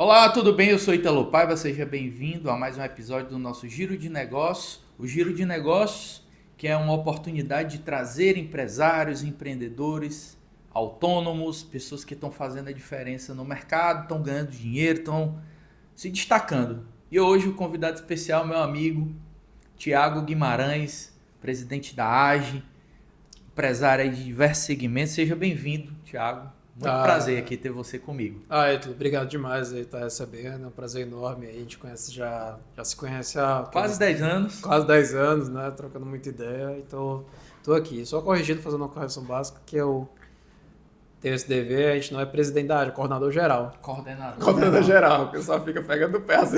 Olá, tudo bem? Eu sou Italo Paiva, seja bem-vindo a mais um episódio do nosso Giro de Negócios. O Giro de Negócios, que é uma oportunidade de trazer empresários, empreendedores, autônomos, pessoas que estão fazendo a diferença no mercado, estão ganhando dinheiro, estão se destacando. E hoje o convidado especial, meu amigo Tiago Guimarães, presidente da AGE, empresário aí de diversos segmentos. Seja bem-vindo, Tiago. Muito prazer aqui ter você comigo. Ítalo, obrigado demais aí estar recebendo, é um prazer enorme aí, a gente já se conhece há Quase 10 anos. quase 10 anos, né, trocando muita ideia, então tô aqui, só corrigindo, fazendo uma correção básica, que eu tenho esse dever, a gente não é presidente da área, é coordenador geral. Coordenador Geral, o pessoal fica pegando o pé assim.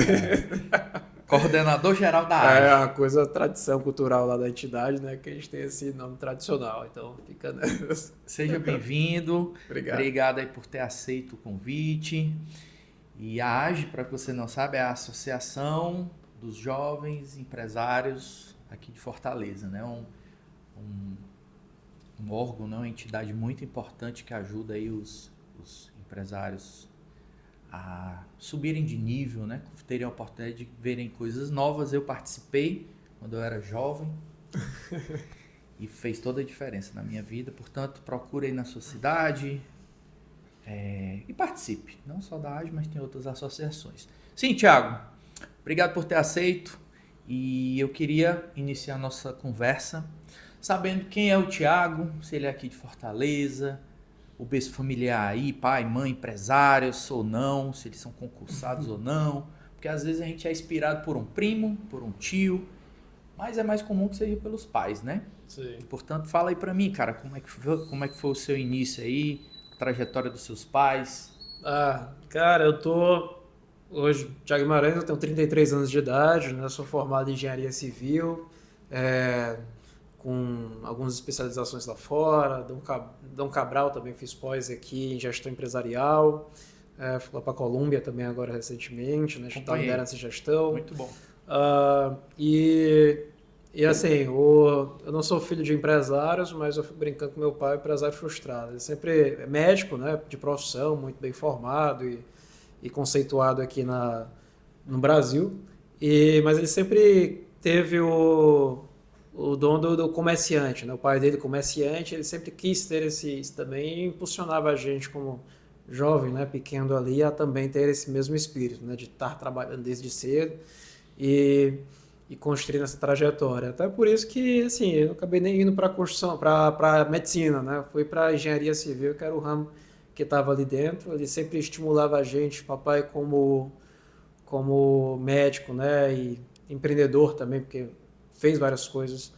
Coordenador geral da É área. uma coisa, tradição cultural lá da entidade, né, que a gente tem esse nome tradicional, então fica nessa. Seja bem-vindo. Obrigado. Obrigado aí por ter aceito o convite. E a AGE, para que você não sabe, é a Associação dos Jovens Empresários aqui de Fortaleza, né? Um órgão, né? Uma entidade muito importante que ajuda aí os empresários a subirem de nível, né? Terem a oportunidade de verem coisas novas. Eu participei quando eu era jovem e fez toda a diferença na minha vida. Portanto, procure aí na sua cidade e participe. Não só da AGE, mas tem outras associações. Sim, Thiago, obrigado por ter aceito. E eu queria iniciar a nossa conversa sabendo quem é o Thiago, se ele é aqui de Fortaleza, o berço familiar aí, pai, mãe, empresários ou não, se eles são concursados ou não, porque às vezes a gente é inspirado por um primo, por um tio, mas é mais comum que seja pelos pais, né? Sim. Portanto, fala aí pra mim, cara, como é que foi o seu início aí, a trajetória dos seus pais? Cara, eu tô hoje, Thiago Guimarães, eu tenho 33 anos de idade, né? Sou formado em engenharia civil, com algumas especializações lá fora. Dom Cabral também fiz pós aqui em gestão empresarial. Fui lá para a Colômbia também agora recentemente, né? Estudar liderança e gestão. Muito bom. E assim, eu não sou filho de empresários, mas eu fico brincando com meu pai, empresário frustrado. Ele sempre é médico, né? De profissão, muito bem formado e conceituado aqui no Brasil. Mas ele sempre teve o dom do comerciante, né? O pai dele comerciante, ele sempre quis ter isso também e impulsionava a gente como jovem, né, pequeno ali, a também ter esse mesmo espírito, né, de estar trabalhando desde cedo e construindo essa trajetória. Até por isso que, assim, eu acabei nem indo para construção, para medicina, né? Fui para engenharia civil, que era o ramo que estava ali dentro. Ele sempre estimulava a gente, papai como médico, né, e empreendedor também, porque fez várias coisas,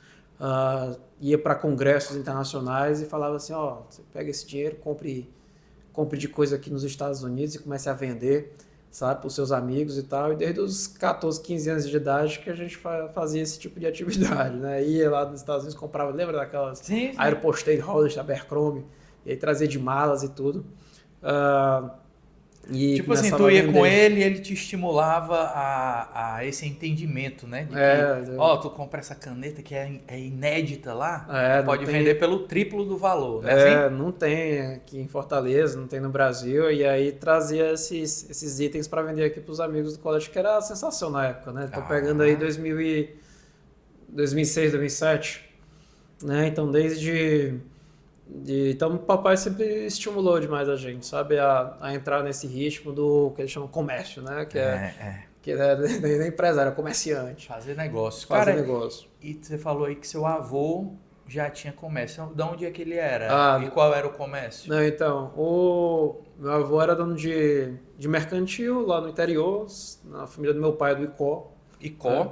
ia para congressos internacionais e falava assim, você pega esse dinheiro, compre de coisa aqui nos Estados Unidos e comece a vender, sabe, para os seus amigos e tal. E desde os 14, 15 anos de idade que a gente fazia esse tipo de atividade, né? Ia lá nos Estados Unidos, comprava, lembra daquelas Aeropostale, Hollister, Abercrombie, e aí trazia de malas e tudo. Tipo assim, tu ia com ele e ele te estimulava a esse entendimento, né? De que, tu compra essa caneta que é inédita lá, pode vender pelo triplo do valor, né? Assim? Não tem aqui em Fortaleza, não tem no Brasil, e aí trazia esses itens para vender aqui para os amigos do colégio, que era a sensação na época, né? Tô pegando aí 2006, 2007, né? Então então o papai sempre estimulou demais a gente, sabe, a entrar nesse ritmo do que eles chamam comércio, né, que é nem empresário, é comerciante. Fazer negócio. Fazer negócio. E você falou aí que seu avô já tinha comércio. De onde é que ele era? E qual era o comércio? Não, então, o meu avô era dono de mercantil lá no interior, na família do meu pai é do Icó.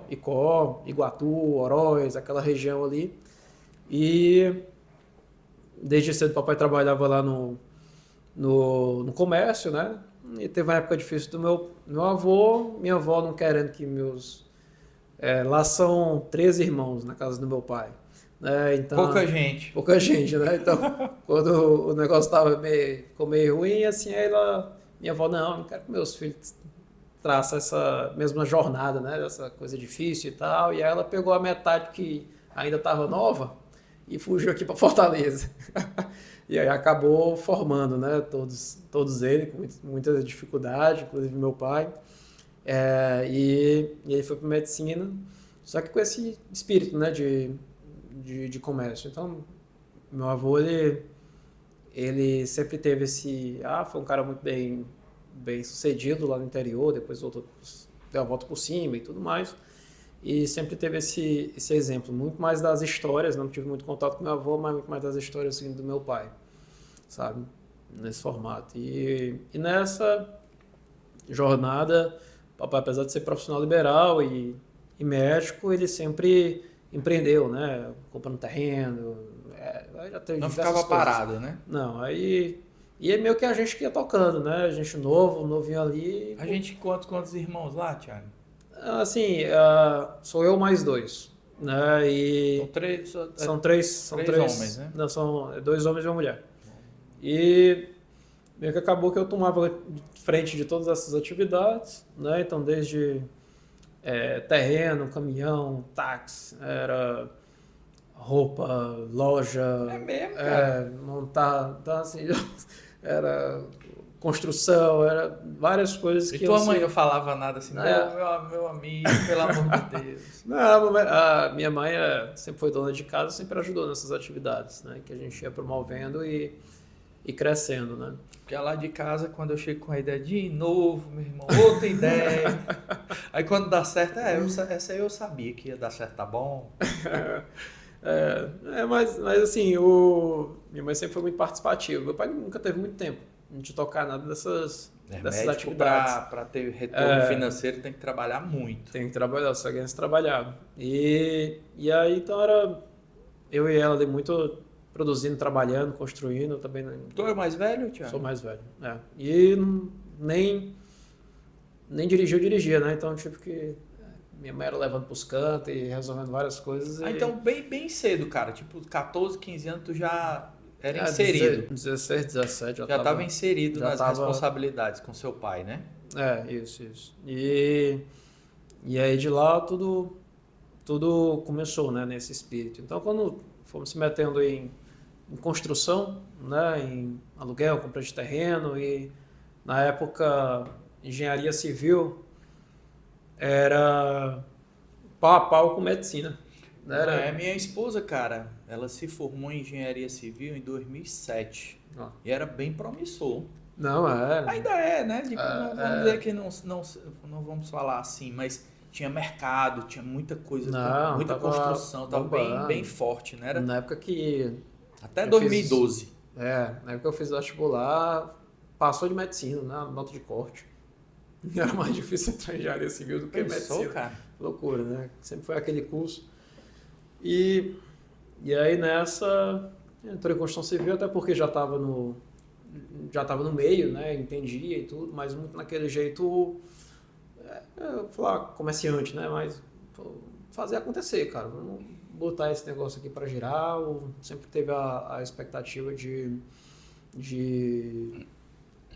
Icó, Iguatu, Oroz, aquela região ali. E desde cedo o papai trabalhava lá no comércio, né? E teve uma época difícil do meu avô, minha avó não querendo que lá são 13 irmãos na casa do meu pai. Né? Então, pouca gente, né? Então, quando o negócio ficou meio ruim, assim, aí minha avó, não quero que meus filhos traçam essa mesma jornada, né? Essa coisa difícil e tal. E aí ela pegou a metade que ainda estava nova e fugiu aqui para Fortaleza. E aí acabou formando, né, todos eles, com muita dificuldade, inclusive meu pai. E ele foi para medicina, só que com esse espírito, né, de comércio. Então, meu avô, ele sempre teve foi um cara muito bem sucedido lá no interior, depois voltou, deu a volta por cima e tudo mais. E sempre teve esse exemplo, muito mais das histórias, não tive muito contato com meu avô, mas muito mais das histórias assim, do meu pai, sabe? Nesse formato. E nessa jornada, papai, apesar de ser profissional liberal e médico, ele sempre empreendeu, né? Comprando terreno, já teve Não diversas ficava coisas. parado, né? Não, aí... E é meio que a gente que ia tocando, né? A gente novinho ali. A gente, quantos irmãos lá, Thiago? Assim, sou eu mais dois, né? E São três são três três homens, né? Não, são 2 homens e uma mulher. E meio que acabou que eu tomava frente de todas essas atividades, né? Então, desde terreno, caminhão, táxi, era roupa, loja, É mesmo, cara? montar, então, assim, era construção, era várias coisas E que tua mãe não falava nada assim, meu amigo, pelo amor de Deus. Não, a minha mãe sempre foi dona de casa, sempre ajudou nessas atividades, né? Que a gente ia promovendo e crescendo, né? Porque lá de casa, quando eu chego com a ideia de novo, meu irmão, outra ideia. Aí quando dá certo, essa aí eu sabia que ia dar certo, tá bom? Mas assim, minha mãe sempre foi muito participativa. Meu pai nunca teve muito tempo de tocar nada dessas atividades. Para ter retorno financeiro tem que trabalhar muito. Tem que trabalhar, só ganha se trabalhar. E aí, então, era eu e ela ali muito produzindo, trabalhando, construindo também. Tu é o mais velho, Thiago? Sou mais velho, E nem dirigia, né? Então, tive que... Minha mãe era levando pros cantos e resolvendo várias coisas. Então, bem cedo, cara. Tipo, 14, 15 anos, tu já era inserido. 16, 17, já estava inserido nas tava... responsabilidades com seu pai, né? Isso. E aí de lá tudo começou, né, nesse espírito. Então, quando fomos se metendo em construção, né, em aluguel, compra de terreno e na época engenharia civil era pau a pau com medicina. Minha esposa, cara, ela se formou em engenharia civil em 2007 e era bem promissor. Não, ainda é, né? Vamos dizer que não vamos falar assim, mas tinha mercado, tinha muita coisa, muita construção, estava bem forte, né? Na época que... Até 2012. Na época que eu fiz vestibular, passou de medicina, né? Nota de corte. Era mais difícil entrar em engenharia civil do que medicina. Cara. Loucura, né? Sempre foi aquele curso. E aí nessa, entrei em construção civil, até porque já estava no meio, né? Entendia e tudo, mas muito naquele jeito, eu vou falar comerciante, né? Mas fazer acontecer, cara. Vamos botar esse negócio aqui para girar. Sempre teve a expectativa de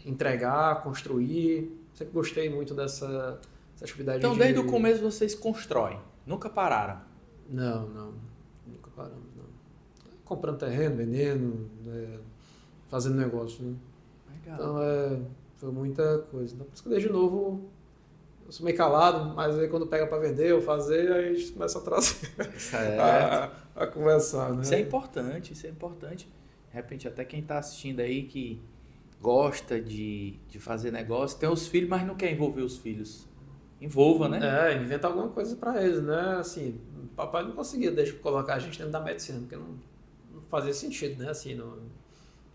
entregar, construir. Sempre gostei muito dessa atividade. Então, desde o começo vocês constroem? Nunca pararam? Não. Nunca paramos, não. Comprando terreno, vendendo, fazendo negócio, né? Legal. Então, foi muita coisa. Então, por isso que desde novo eu sou meio calado, mas aí quando pega para vender ou fazer, aí a gente começa a trazer a conversar, né? Isso é importante. De repente, até quem está assistindo aí que gosta de fazer negócio, tem os filhos, mas não quer envolver os filhos. Envolva, né? Inventa alguma coisa para eles, né? Assim, papai não conseguia colocar a gente dentro da medicina, porque não fazia sentido, né? Assim, não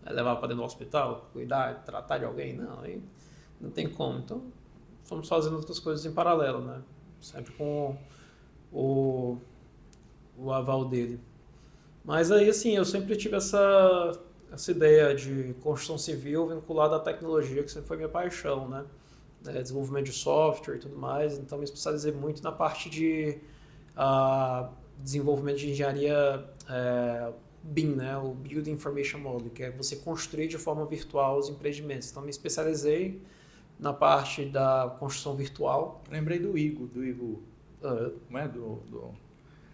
levar para dentro do hospital, cuidar, tratar de alguém, não, aí não tem como. Então, fomos fazendo outras coisas em paralelo, né? Sempre com o aval dele. Mas aí, assim, eu sempre tive essa ideia de construção civil vinculada à tecnologia, que sempre foi minha paixão, né? Desenvolvimento de software e tudo mais, então me especializei muito na parte de desenvolvimento de engenharia BIM, né? O Building Information Modeling, que é você construir de forma virtual os empreendimentos. Então me especializei na parte da construção virtual. Lembrei do Igor, como é?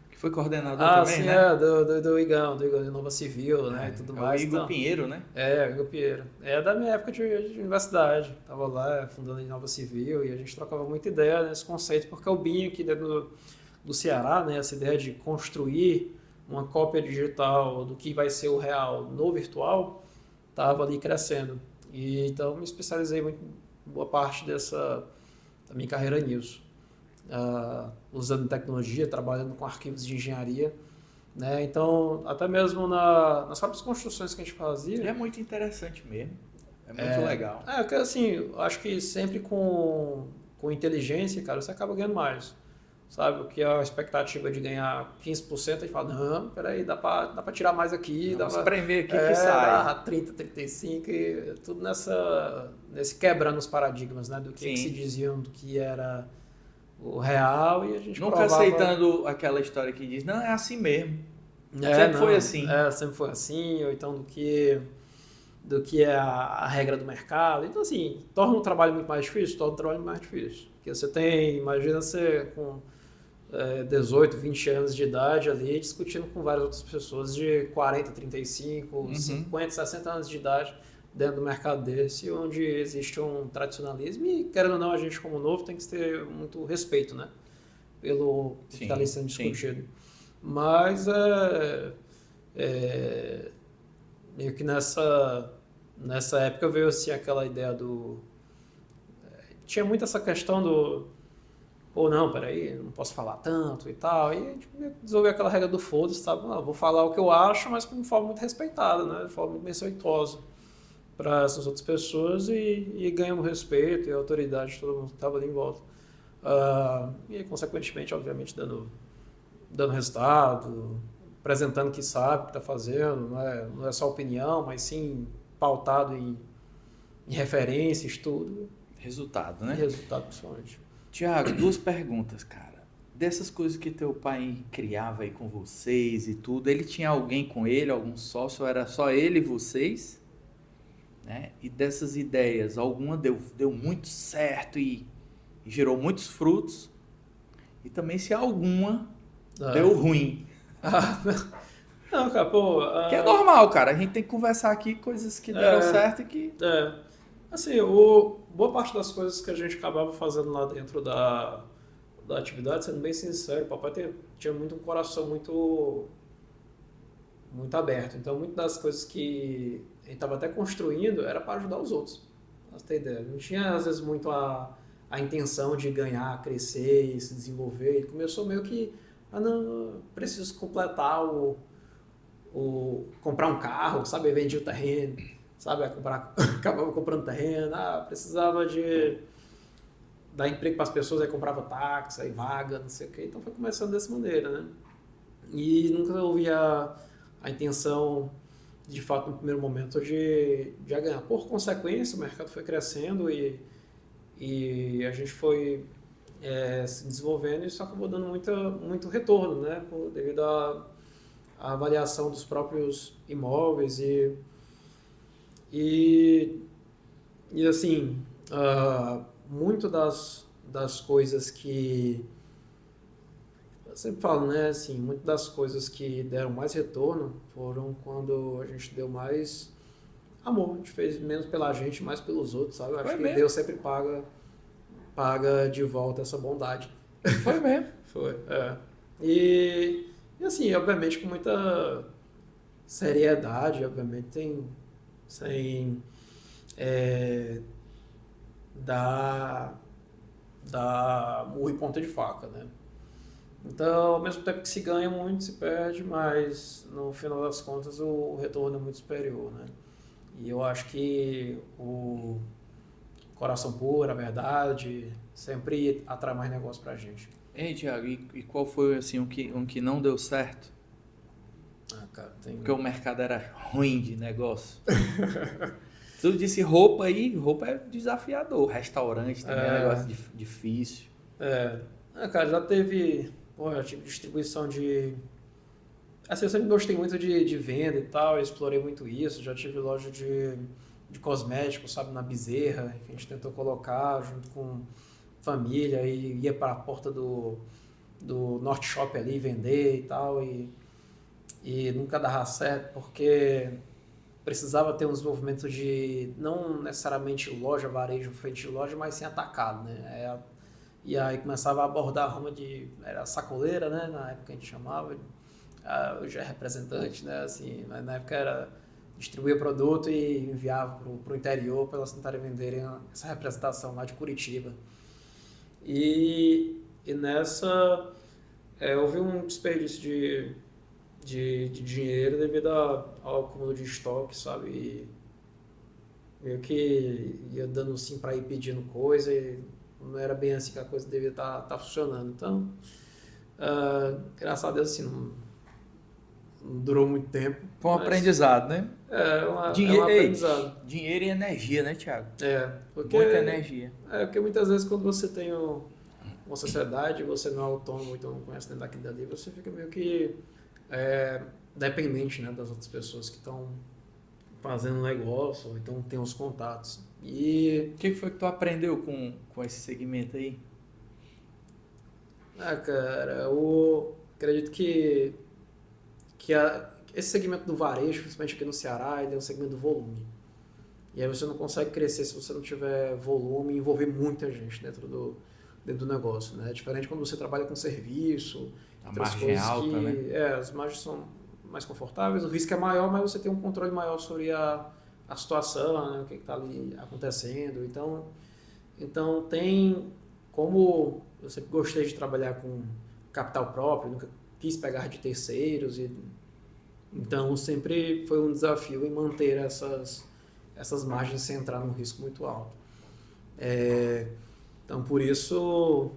Que foi coordenador também, sim, né? do Igão de Nova Civil, né, e tudo É o mais. Igor Então, Pinheiro, né? o Igor Pinheiro. É da minha época de universidade. Tava lá fundando em Nova Civil e a gente trocava muita ideia nesse conceito, porque o BIM aqui dentro do Ceará, né, essa ideia de construir uma cópia digital do que vai ser o real no virtual, estava ali crescendo. E então me especializei muito, boa parte da minha carreira nisso. Usando tecnologia, trabalhando com arquivos de engenharia, né? Então, até mesmo nas próprias construções que a gente E fazia. é muito interessante mesmo. É muito legal. Porque assim, eu acho que sempre com inteligência, cara, você acaba ganhando mais. Sabe? O que é a expectativa de ganhar 15%, a gente fala, não, peraí, dá pra tirar mais aqui, Vamos dá espremer aqui que sai. dá 30, 35, e tudo nesse quebrando os paradigmas, né? Do que se Sim. diziam do que era o real e a gente Nunca provava... aceitando aquela história que diz, não, é assim mesmo. Foi assim. Sempre foi assim, ou então do que é a regra do mercado. Então, assim, torna o trabalho muito mais difícil, torna o trabalho mais difícil. Porque você imagina você com 18, 20 anos de idade ali, discutindo com várias outras pessoas de 40, 35, 50, 60 anos de idade dentro do mercado desse, onde existe um tradicionalismo e, querendo ou não, a gente como novo tem que ter muito respeito, né? Pelo que está ali sendo discutido. Mas meio que nessa época veio assim aquela ideia tinha muito essa questão não, peraí, não posso falar tanto e tal, e a gente resolveu aquela regra do foda-se, sabe? Vou falar o que eu acho, mas de forma muito respeitada, né? De forma muito respeitosa para essas outras pessoas e ganhamos respeito e autoridade de todo mundo que estava ali em volta. E, consequentemente, obviamente, dando resultado, apresentando que sabe o que está fazendo, não é só opinião, mas sim pautado em referência, estudo. Resultado, né? E resultado, principalmente. Tiago, 2 perguntas, cara. Dessas coisas que teu pai criava aí com vocês e tudo, ele tinha alguém com ele, algum sócio, ou era só ele e vocês? Né? E dessas ideias, alguma deu muito certo e gerou muitos frutos? E também se alguma deu ruim? Não, cara, Que é normal, cara. A gente tem que conversar aqui coisas que deram certo e que... Assim, boa parte das coisas que a gente acabava fazendo lá dentro da atividade, sendo bem sincero, o papai tinha muito um coração muito aberto. Então, muitas das coisas que ele estava até construindo era para ajudar os outros. Pra você ter ideia. Não tinha, às vezes, muito a intenção de ganhar, crescer e se desenvolver. Ele começou meio que, não, preciso completar comprar um carro, sabe? Vendia o terreno, sabe? Acabava comprando terreno, precisava dar emprego para as pessoas, aí comprava táxi, aí vaga, não sei o quê. Então foi começando dessa maneira, né? E nunca houve a intenção, de fato, no primeiro momento, de ganhar. Por consequência, o mercado foi crescendo e a gente foi se desenvolvendo e isso acabou dando muito retorno, né? Devido à avaliação dos próprios imóveis e assim, muito das coisas que eu sempre falo, né, assim, muitas das coisas que deram mais retorno foram quando a gente deu mais amor, a gente fez menos pela gente, mais pelos outros, sabe? Eu acho que Deus sempre paga de volta essa bondade. Foi mesmo. Foi, E assim, obviamente com muita seriedade, obviamente sem dar murro em ponta de faca, né? Então, ao mesmo tempo que se ganha muito, se perde, mas no final das contas o retorno é muito superior, né? E eu acho que o coração puro, a verdade, sempre atrai mais negócio pra gente. Ei, Thiago, e qual foi assim um que não deu certo? Cara, Porque o mercado era ruim de negócio. Tu disse roupa aí, roupa é desafiador. Restaurante também é um negócio difícil. Cara, já tive distribuição de... Assim, eu sempre gostei muito de venda e tal, eu explorei muito isso, já tive loja de cosméticos, sabe, na Bezerra, que a gente tentou colocar junto com família e ia para a porta do Norte Shop ali, vender e tal, e nunca dava certo, porque precisava ter um desenvolvimento de, não necessariamente loja, varejo, frente de loja, mas sim atacado, né? E aí começava a abordar a rama era sacoleira, né? Na época a gente chamava, hoje é representante, né? Assim, mas na época era distribuir produto e enviava para o interior para elas tentarem venderem essa representação lá de Curitiba. E nessa houve um desperdício de dinheiro devido ao acúmulo de estoque, sabe? E meio que ia dando sim para ir pedindo coisa e não era bem assim que a coisa devia estar funcionando. Então, graças a Deus, assim, não durou muito tempo. Foi um aprendizado, né? É um aprendizado. Dinheiro e energia, né, Thiago? Porque, muita energia. Porque muitas vezes quando você tem uma sociedade, você não é autônomo, então não conhece dentro daquilo dali, você fica meio que dependente, né, das outras pessoas que estão fazendo negócio, ou então tem os contatos. E o que foi que tu aprendeu com esse segmento aí? Cara, eu acredito que esse segmento do varejo, principalmente aqui no Ceará, ele é um segmento do volume. E aí você não consegue crescer se você não tiver volume e envolver muita gente dentro do negócio, né? É diferente quando você trabalha com serviço, a margem é alta, né? As margens são mais confortáveis, o risco é maior, mas você tem um controle maior sobre a situação, né? O que está ali acontecendo. Então tem, como eu sempre gostei de trabalhar com capital próprio, nunca quis pegar de terceiros, então sempre foi um desafio em manter essas margens sem entrar num risco muito alto. Então por isso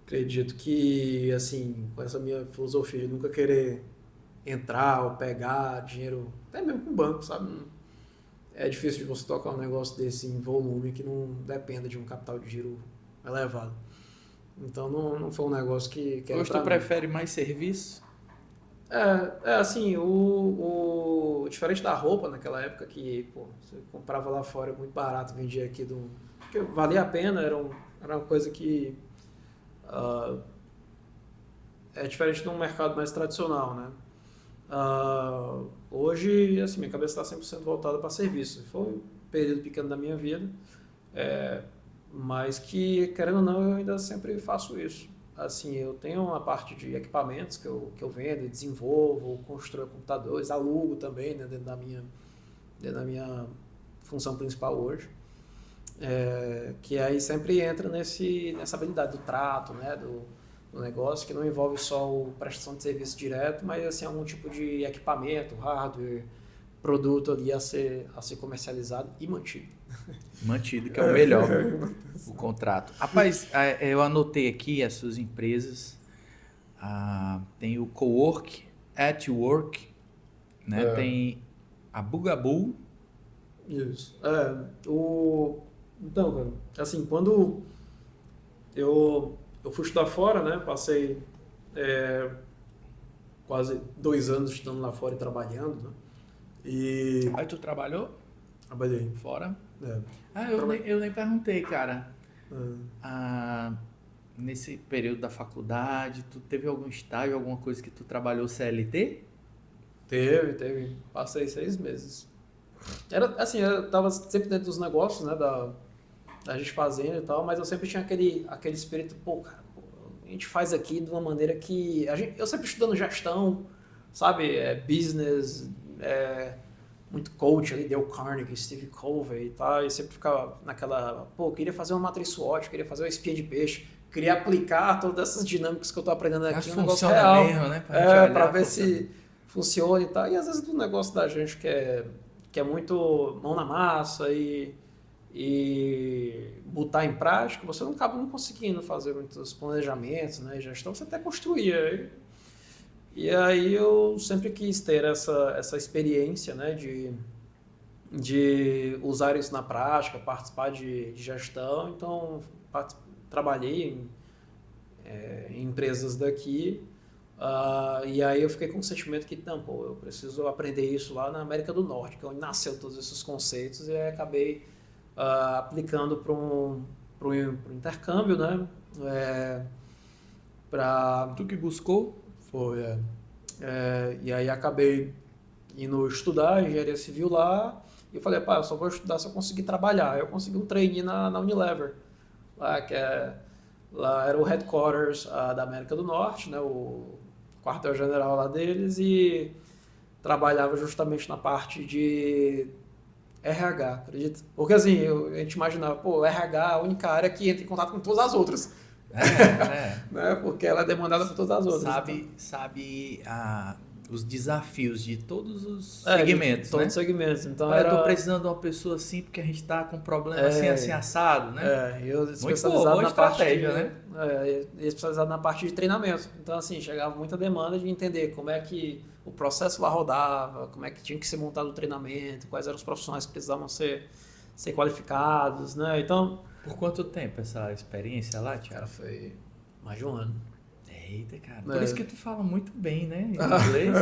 acredito que, assim, com essa minha filosofia de nunca querer entrar ou pegar dinheiro, até mesmo com o banco, sabe? É difícil de você tocar um negócio desse em volume que não dependa de um capital de giro elevado. Então não foi um negócio que hoje tu prefere mais serviço? Assim, diferente da roupa naquela época que você comprava lá fora muito barato, vendia aqui porque valia a pena, era uma coisa que é diferente de um mercado mais tradicional, né? Hoje, assim, minha cabeça está 100% voltada para serviço. Foi um período pequeno da minha vida, mas que, querendo ou não, eu ainda sempre faço isso. Assim, eu tenho uma parte de equipamentos que eu vendo e desenvolvo, construo computadores, alugo também, né, dentro da minha função principal hoje. Que aí sempre entra nessa habilidade do trato, né, do negócio, que não envolve só a prestação de serviço direto, mas assim, algum tipo de equipamento, hardware, produto ali a ser comercializado e mantido. Mantido, que é o melhor, o contrato. Rapaz, eu anotei aqui as suas empresas. Tem o Cowork, At Work, né? Tem a Bugabu. Isso. Então, cara, assim, quando eu fui estudar fora, né? Passei quase 2 anos estudando lá fora e trabalhando, né? Aí tu trabalhou? Trabalhei. Fora? Eu nem perguntei, cara. Nesse período da faculdade, tu teve algum estágio, alguma coisa que tu trabalhou CLT? Teve. Passei 6 meses. Eu tava sempre dentro dos negócios, né? Da gente fazendo e tal, mas eu sempre tinha aquele espírito, cara, a gente faz aqui de uma maneira que... eu sempre estudando gestão, sabe? Business, muito coach ali, Dale Carnegie, Steve Covey e tal, e sempre ficava naquela, queria fazer uma matriz SWOT, queria fazer uma espinha de peixe, queria aplicar todas essas dinâmicas que eu tô aprendendo aqui no negócio real, mesmo, né? Pra ver se funciona e tal, e às vezes do negócio da gente que é muito mão na massa e botar em prática, você não acaba não conseguindo fazer muitos planejamentos, né, gestão, você até construía. E aí eu sempre quis ter essa experiência, né, de usar isso na prática, participar de gestão. Então, trabalhei em empresas daqui, e aí eu fiquei com o sentimento que, eu preciso aprender isso lá na América do Norte, que é onde nasceu todos esses conceitos, e aí acabei aplicando para um intercâmbio, né, Tu que buscou? Foi, e aí acabei indo estudar engenharia civil lá, e eu falei, pá, eu só vou estudar se eu conseguir trabalhar. Aí eu consegui um trainee na Unilever, lá, lá era o headquarters da América do Norte, né, o quartel-general lá deles, e trabalhava justamente na parte de RH, acredita? Porque assim, a gente imaginava, pô, RH é a única área que entra em contato com todas as outras. Né? Porque ela é demandada por todas as outras. Sabe os desafios de todos os segmentos, todos né? os segmentos. Então eu tô precisando de uma pessoa assim porque a gente tá com um problema assim assado, né? Eu especializado boa na estratégia, parte né? Especializado na parte de treinamento. Então, assim, chegava muita demanda de entender como é que o processo lá rodava, como é que tinha que ser montado o treinamento, quais eram os profissionais que precisavam ser qualificados, né? Então... Por quanto tempo essa experiência lá, Thiago? Cara, foi mais de um ano. Eita, cara. Por isso que tu fala muito bem, né? Em inglês.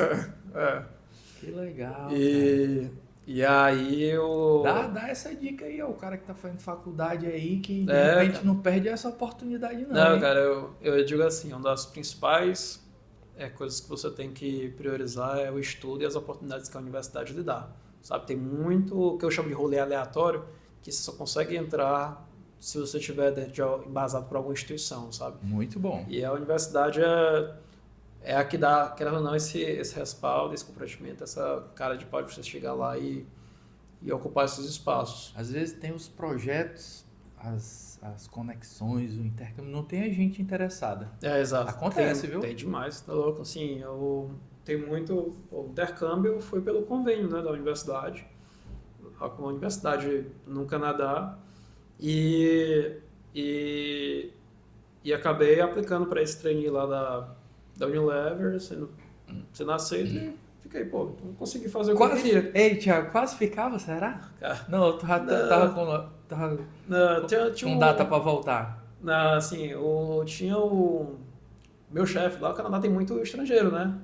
Que legal. E aí eu... Dá essa dica aí, ó. O cara que tá fazendo faculdade aí, que de repente não perde essa oportunidade, não. Não, cara, eu digo assim, uma das principais coisas que você tem que priorizar é o estudo e as oportunidades que a universidade lhe dá. Sabe, tem muito que eu chamo de rolê aleatório, que você só consegue entrar se você estiver embasado por alguma instituição, sabe? Muito bom. E a universidade é a que dá, querendo ou não, esse respaldo, esse comprometimento, essa cara de pau de você chegar lá e ocupar esses espaços. Às vezes tem os projetos, as conexões, o intercâmbio, não tem a gente interessada. Exato. Acontece, viu? Tem demais, tá louco. Assim, tem muito... O intercâmbio foi pelo convênio, né, da universidade, com a universidade no Canadá, e acabei aplicando para esse trainee lá da Unilever, sendo aceito, e fiquei, pô, não consegui fazer o que eu queria. Ei, Thiago, quase ficava, será? Não, eu tava com data para voltar. Não, assim, tinha o meu chefe lá, o Canadá tem muito estrangeiro, né?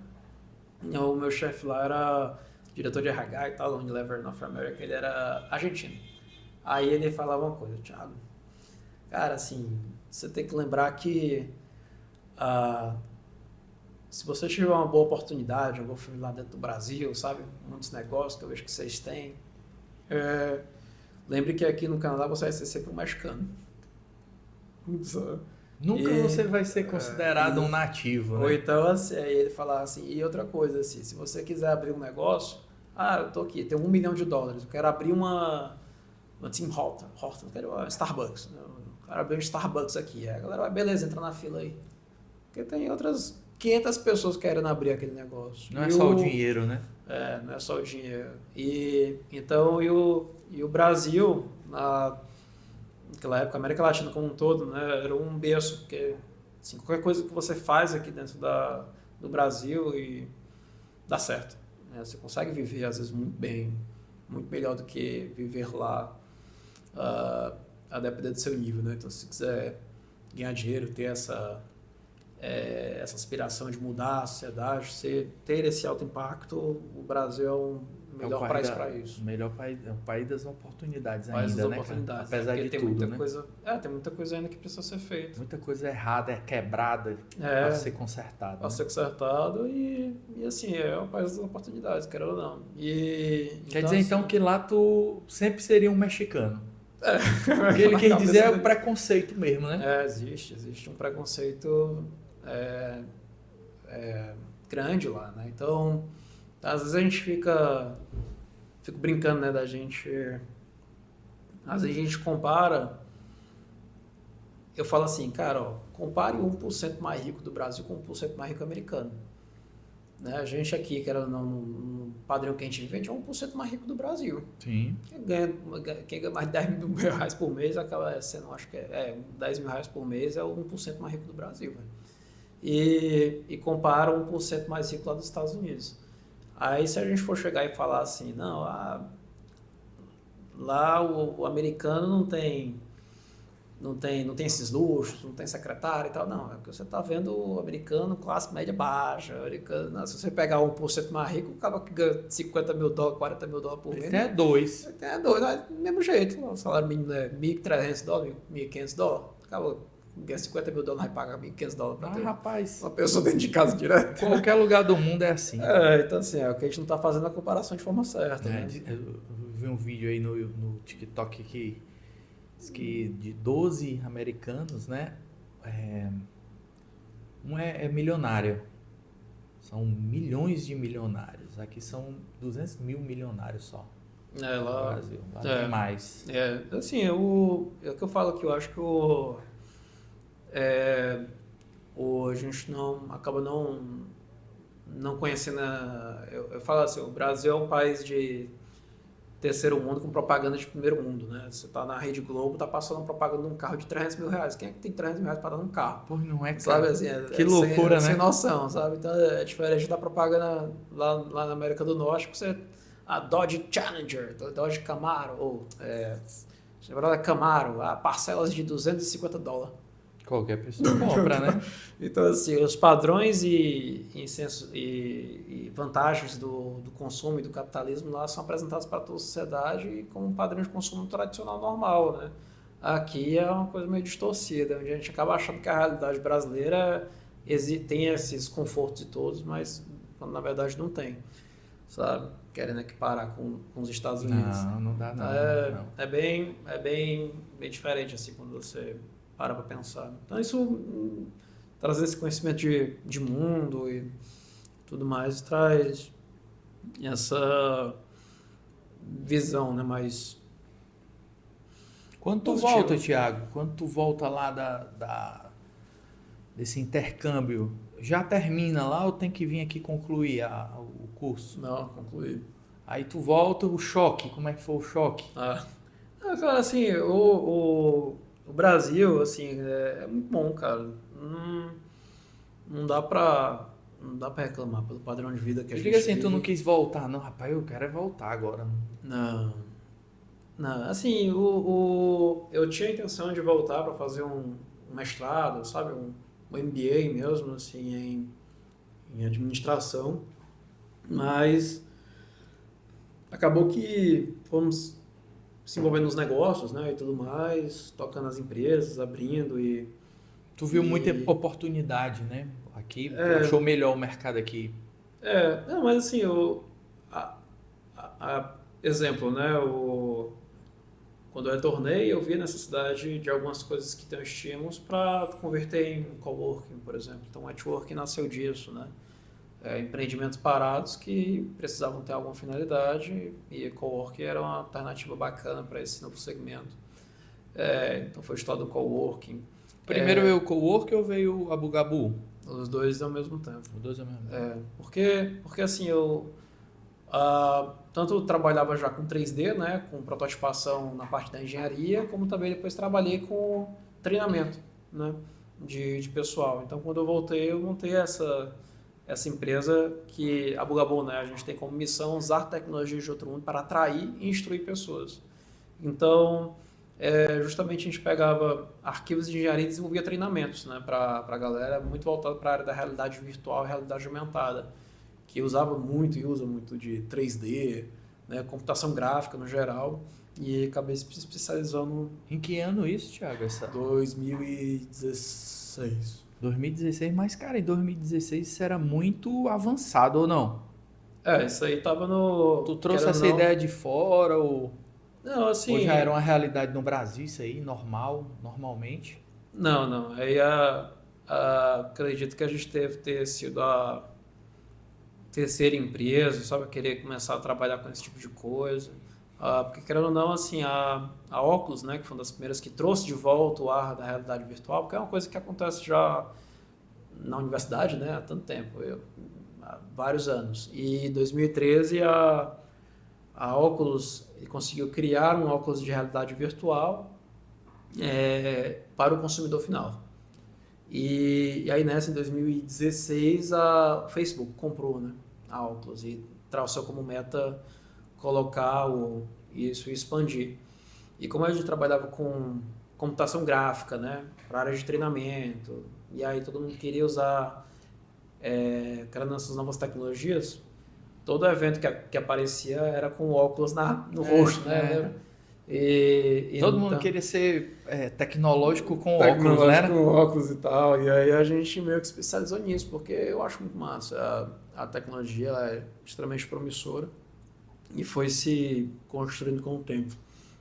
O meu chefe lá era diretor de RH e tal, da Unilever North America, ele era argentino. Aí ele falava uma coisa, Thiago, cara, assim, você tem que lembrar que se você tiver uma boa oportunidade, eu vou lá dentro do Brasil, sabe, muitos negócios que eu vejo que vocês têm, lembre que aqui no Canadá você vai ser sempre um mexicano. Nunca você vai ser considerado um nativo, né? Ou então, assim, aí ele falava assim, e outra coisa, assim, se você quiser abrir um negócio, eu tô aqui, tenho $1 milhão, eu quero abrir uma Tim Hortons, eu quero uma Starbucks, eu quero abrir um Starbucks aqui. Aí a galera vai, beleza, entra na fila aí. Porque tem outras 500 pessoas querendo abrir aquele negócio. Não é só o dinheiro, né? Não é só o dinheiro. Então, o Brasil, naquela época, a América Latina como um todo, né, era um berço, porque assim, qualquer coisa que você faz aqui dentro do Brasil e dá certo. Né? Você consegue viver, às vezes, muito bem, muito melhor do que viver lá, a depender do seu nível. Né? Então, se você quiser ganhar dinheiro, ter essa aspiração de mudar a sociedade, ter esse alto impacto, o Brasil é o melhor país para isso. O melhor país, é o país das oportunidades país ainda, das né? Oportunidades, apesar de tem tudo, muita né? coisa, tem muita coisa ainda que precisa ser feita. Muita coisa errada, quebrada para ser consertada. Para ser consertado e assim, é o país das oportunidades, quero ou não. Quer dizer, então, que lá tu sempre seria um mexicano. O que ele quer dizer é o preconceito mesmo, né? Existe um preconceito grande lá, né? Então, às vezes a gente fico brincando, né, às vezes a gente compara, eu falo assim, cara, compare o 1% mais rico do Brasil com o 1% mais rico americano. Né? A gente aqui, que era no padrão que a gente vive, é 1% mais rico do Brasil. Sim. Quem ganha mais de 10 mil reais por mês acaba sendo, acho que 10 mil reais por mês é o 1% mais rico do Brasil. Né? E compara o 1% mais rico lá dos Estados Unidos. Aí se a gente for chegar e falar assim, não, lá o americano não tem esses luxos, não tem secretário e tal, não, é porque você está vendo o americano classe média baixa, se você pegar 1% mais rico, acaba que ganha $50 mil, $40 mil por mês. É dois. Do mesmo jeito, o salário mínimo é $1.300, $1.500, acaba ganha $50.000 vai pagar $1.500 para ter rapaz, uma pessoa dentro de casa direto. qualquer lugar do mundo é assim. Então assim, é o que a gente não está fazendo a comparação de forma certa. Né? Eu vi um vídeo aí no TikTok que diz que de 12 americanos, né? Um é milionário. São milhões de milionários. Aqui são 200 mil milionários só. Lá, no Brasil. Lá tem mais. Assim, é o que eu falo aqui, eu acho que a gente acaba não conhecendo. Eu falo assim, o Brasil é um país de terceiro mundo com propaganda de primeiro mundo, né? Você tá na Rede Globo, tá passando propaganda de um carro de R$300.000. Quem é que tem R$300.000 para dar um carro? Pô, não é, cara? Sabe, assim, que loucura, né? Sem noção, sabe? Então é diferente da propaganda lá na América do Norte, que você... A Dodge Challenger, Dodge Camaro, ou... Camaro, a parcelas de $250. Qualquer pessoa compra, né? Então, assim, os padrões e vantagens do consumo e do capitalismo lá são apresentados para toda a sociedade como um padrão de consumo tradicional normal, né? Aqui é uma coisa meio distorcida, onde a gente acaba achando que a realidade brasileira tem esses confortos e todos, mas na verdade não tem, sabe? Querendo equiparar com os Estados Unidos. Não dá não. É bem diferente assim quando você para pensar. Então isso, trazer esse conhecimento de mundo e tudo mais, traz essa visão, né, mais... Quando tu positiva. volta, Thiago, quando tu volta lá desse intercâmbio, já termina lá ou tem que vir aqui concluir o curso? Não, concluí. Aí tu volta, o choque, como é que foi o choque? Cara, assim, o Brasil, assim, é muito bom, cara. Não dá pra reclamar pelo padrão de vida que a gente Diga assim, vive. tu não quis voltar. Não, rapaz, eu quero é voltar agora. Não, assim, eu tinha a intenção de voltar para fazer um mestrado, sabe, um MBA mesmo, assim, em administração, mas acabou que fomos se envolvendo nos negócios, né, e tudo mais, tocando as empresas, abrindo e... Tu viu muita oportunidade, né? Aqui, achou melhor o mercado aqui. Não, mas assim, exemplo, né, quando eu retornei, eu vi a necessidade de algumas coisas que têm estímulos para converter em coworking, por exemplo. Então, o networking nasceu disso, né? Empreendimentos parados que precisavam ter alguma finalidade e coworking era uma alternativa bacana para esse novo segmento. Então, foi estudado o coworking. Primeiro veio o coworking ou veio a Bugabu? Os dois ao mesmo tempo. Os dois ao mesmo tempo. Porque assim, eu tanto trabalhava já com 3D, né, com prototipação na parte da engenharia, como também depois trabalhei com treinamento, né, de pessoal. Então, quando eu montei essa empresa que a Bugabu, né, a gente tem como missão usar tecnologias de outro mundo para atrair e instruir pessoas. Então, justamente a gente pegava arquivos de engenharia e desenvolvia treinamentos, né, para a galera, muito voltado para a área da realidade virtual e realidade aumentada, que usava muito e usa muito de 3D, né, computação gráfica no geral, e acabei se especializando... Em que ano isso, Thiago? 2016. 2016, mas cara, em 2016 isso era muito avançado, ou não? Isso aí tava no... Tu trouxe essa ideia de fora, ou... Não, assim... Ou já era uma realidade no Brasil isso aí, normalmente? Não. Aí acredito que a gente deve ter sido a terceira empresa, sabe? Querer começar a trabalhar com esse tipo de coisa. Porque, querendo ou não, assim, a Oculus, né, que foi uma das primeiras que trouxe de volta o ar da realidade virtual, porque é uma coisa que acontece já na universidade, né, há tanto tempo, há vários anos. E em 2013 a Oculus conseguiu criar um óculos de realidade virtual para o consumidor final. E aí nessa, em 2016, a Facebook comprou, né, a Oculus e traçou como meta colocar isso e expandir. E como a gente trabalhava com computação gráfica, né, para área de treinamento, e aí todo mundo queria usar essas novas tecnologias, todo evento que aparecia era com óculos no rosto, né? Todo mundo queria ser tecnológico com óculos, tecnológico né? com óculos e tal. E aí a gente meio que especializou nisso, porque eu acho muito massa. A tecnologia ela é extremamente promissora e foi se construindo com o tempo.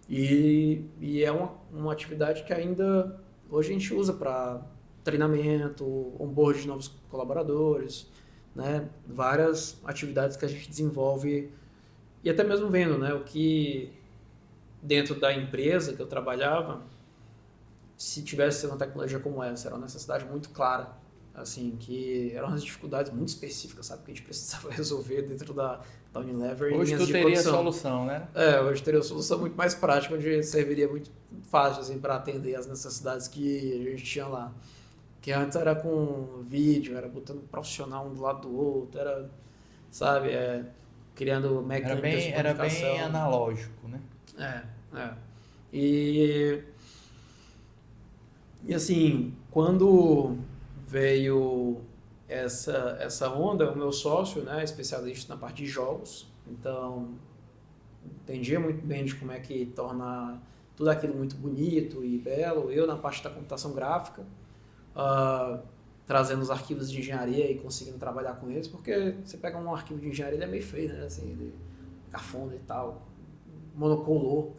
E é uma atividade que ainda hoje a gente usa para treinamento, onboard de novos colaboradores, né? Várias atividades que a gente desenvolve e até mesmo vendo, né, o que dentro da empresa que eu trabalhava, se tivesse uma tecnologia como essa, era uma necessidade muito clara, assim, que eram umas dificuldades muito específicas, sabe, que a gente precisava resolver dentro da Unilever em Hoje linhas tu de teria produção. solução, né? Hoje teria uma solução muito mais prática, onde serviria muito fácil, assim, para atender as necessidades que a gente tinha lá. Que antes era com vídeo, era botando profissional um do lado do outro, era, sabe, criando mecânicas de Era quantificação. bem analógico, né? E assim, quando veio essa onda, o meu sócio, né, especialista na parte de jogos, então entendia muito bem de como é que torna tudo aquilo muito bonito e belo. Eu na parte da computação gráfica, trazendo os arquivos de engenharia e conseguindo trabalhar com eles, porque você pega um arquivo de engenharia, ele é meio feio, né, assim, ele cafona e tal, monocolor,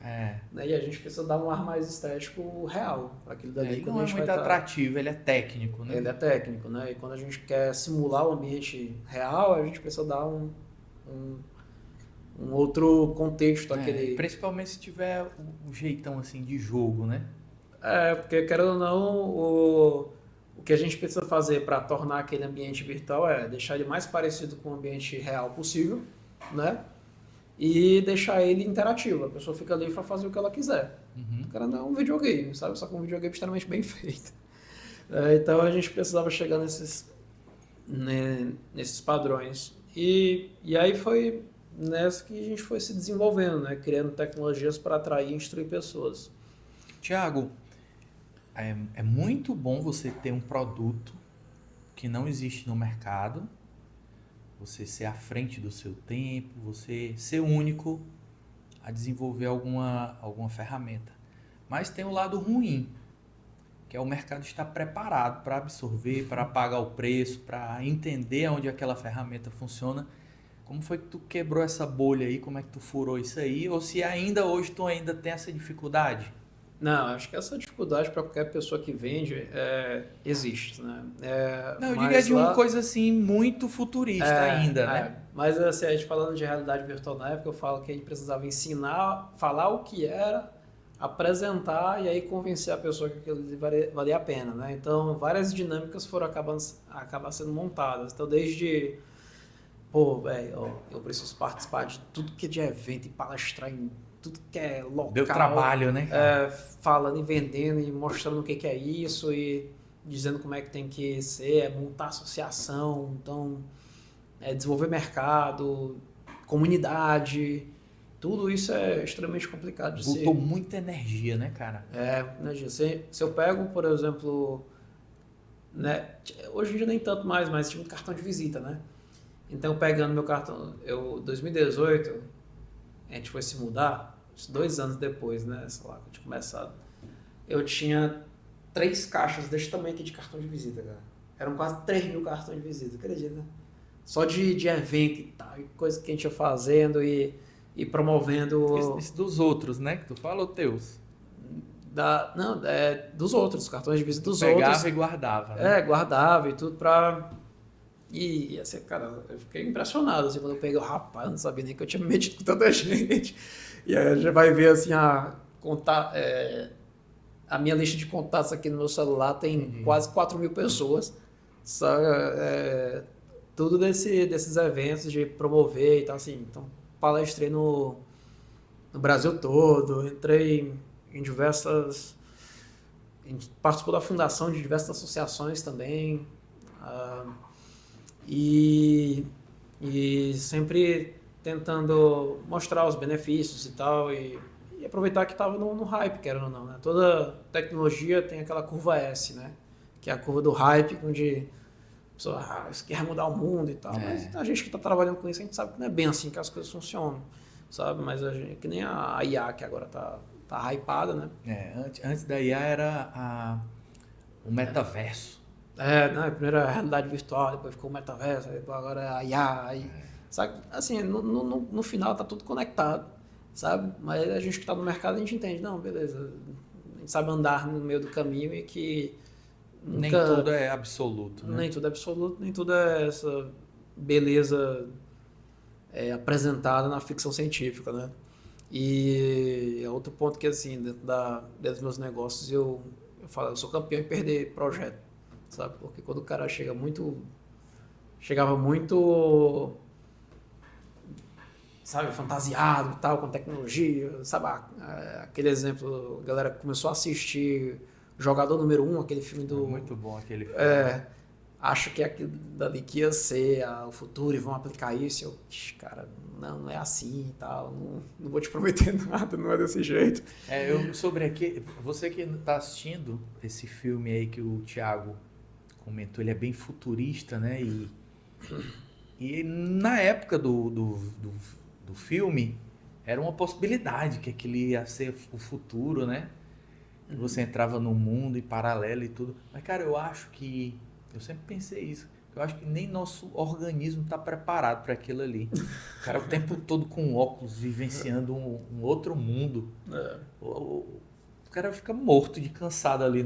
né? E a gente precisa dar um ar mais estético real para aquilo dali. Ele não é muito atrativo, ele é técnico, né? Ele é técnico, né? E quando a gente quer simular o ambiente real, a gente precisa dar um outro contexto àquele... Principalmente se tiver um jeitão assim de jogo, né? Porque querendo ou não, o que a gente precisa fazer para tornar aquele ambiente virtual é deixar ele mais parecido com o ambiente real possível, né? E deixar ele interativo. A pessoa fica ali para fazer o que ela quiser. O cara não é um videogame, sabe? Só que um videogame extremamente bem feito. Então a gente precisava chegar nesses padrões. E aí foi nessa que a gente foi se desenvolvendo, né? Criando tecnologias para atrair e instruir pessoas. Tiago, é muito bom você ter um produto que não existe no mercado, você ser à frente do seu tempo, você ser único a desenvolver alguma ferramenta. Mas tem o lado ruim, que é o mercado estar preparado para absorver, para pagar o preço, para entender onde aquela ferramenta funciona. Como foi que tu quebrou essa bolha aí? Como é que tu furou isso aí? Ou se ainda hoje tu ainda tem essa dificuldade? Não, acho que essa dificuldade para qualquer pessoa que vende existe, né? Não, eu diria de uma coisa assim muito futurista ainda, né? Mas assim, a gente falando de realidade virtual na época, eu falo que a gente precisava ensinar, falar o que era, apresentar e aí convencer a pessoa que aquilo valia a pena, né? Então, várias dinâmicas foram acabar sendo montadas. Então, desde, eu preciso participar de tudo que é de evento e palestrar em tudo que é local. Deu trabalho, né? Falando e vendendo e mostrando o que é isso e dizendo como é que tem que ser, montar associação, então, desenvolver mercado, comunidade, tudo isso é extremamente complicado de ser. Botou muita energia, né, cara? Energia. Se eu pego, por exemplo, né, hoje em dia nem tanto mais, mas tinha um cartão de visita, né? Então, pegando meu cartão, 2018, a gente foi se mudar, 2 anos depois, né, sei lá, que eu tinha começado, eu tinha 3 caixas desse tamanho aqui de cartão de visita, cara. Eram quase 3 mil cartões de visita, acredita? Só de evento e tal, e coisa que a gente ia fazendo e promovendo... Isso dos outros, né, que tu fala, ou teus? Dos outros, os cartões de visita dos outros. Pegava e guardava, né? Guardava e tudo pra... E assim, cara, eu fiquei impressionado, assim, quando eu peguei, rapaz, eu não sabia nem que eu tinha me metido com tanta gente. E aí a gente vai ver, assim, a minha lista de contatos aqui no meu celular tem quase 4 mil pessoas. Tudo desses eventos de promover e tal, assim. Então, palestrei no Brasil todo, entrei em diversas... Participou da fundação de diversas associações também. E sempre tentando mostrar os benefícios e tal, e aproveitar que estava no hype, querendo ou não, né? Toda tecnologia tem aquela curva S, né? Que é a curva do hype, onde a pessoa quer mudar o mundo e tal, mas a gente que está trabalhando com isso, a gente sabe que não é bem assim que as coisas funcionam, sabe? Mas que nem a IA, que agora está tá hypada, né? Antes da IA era o metaverso. Né? Primeiro a realidade virtual, depois ficou o metaverso, depois agora é a IA, aí, sabe? Assim, no final tá tudo conectado, sabe? Mas a gente que tá no mercado, a gente entende, não, beleza, a gente sabe andar no meio do caminho e que Nem tudo é absoluto, né? nem tudo é absoluto, nem tudo é essa beleza apresentada na ficção científica, né? E é outro ponto que, assim, dentro dos meus negócios, eu falo, eu sou campeão em perder projeto, sabe? Porque quando o cara chegava muito, sabe, fantasiado e tal, com tecnologia, sabe? Aquele exemplo, a galera começou a assistir Jogador Número 1, aquele filme do... Muito bom aquele filme. Acho que aquilo dali que ia ser o futuro e vão aplicar isso. Eu, cara, não é assim e tal, não vou te prometer nada, não é desse jeito. Sobre aqui, você que está assistindo esse filme aí que o Thiago comentou, ele é bem futurista, né? E na época do filme, era uma possibilidade que aquilo ia ser o futuro, né? Que você entrava num mundo em paralelo e tudo. Mas, cara, eu sempre pensei isso. Eu acho que nem nosso organismo está preparado para aquilo ali. O cara o tempo todo com óculos, vivenciando um outro mundo. O cara fica morto de cansado ali,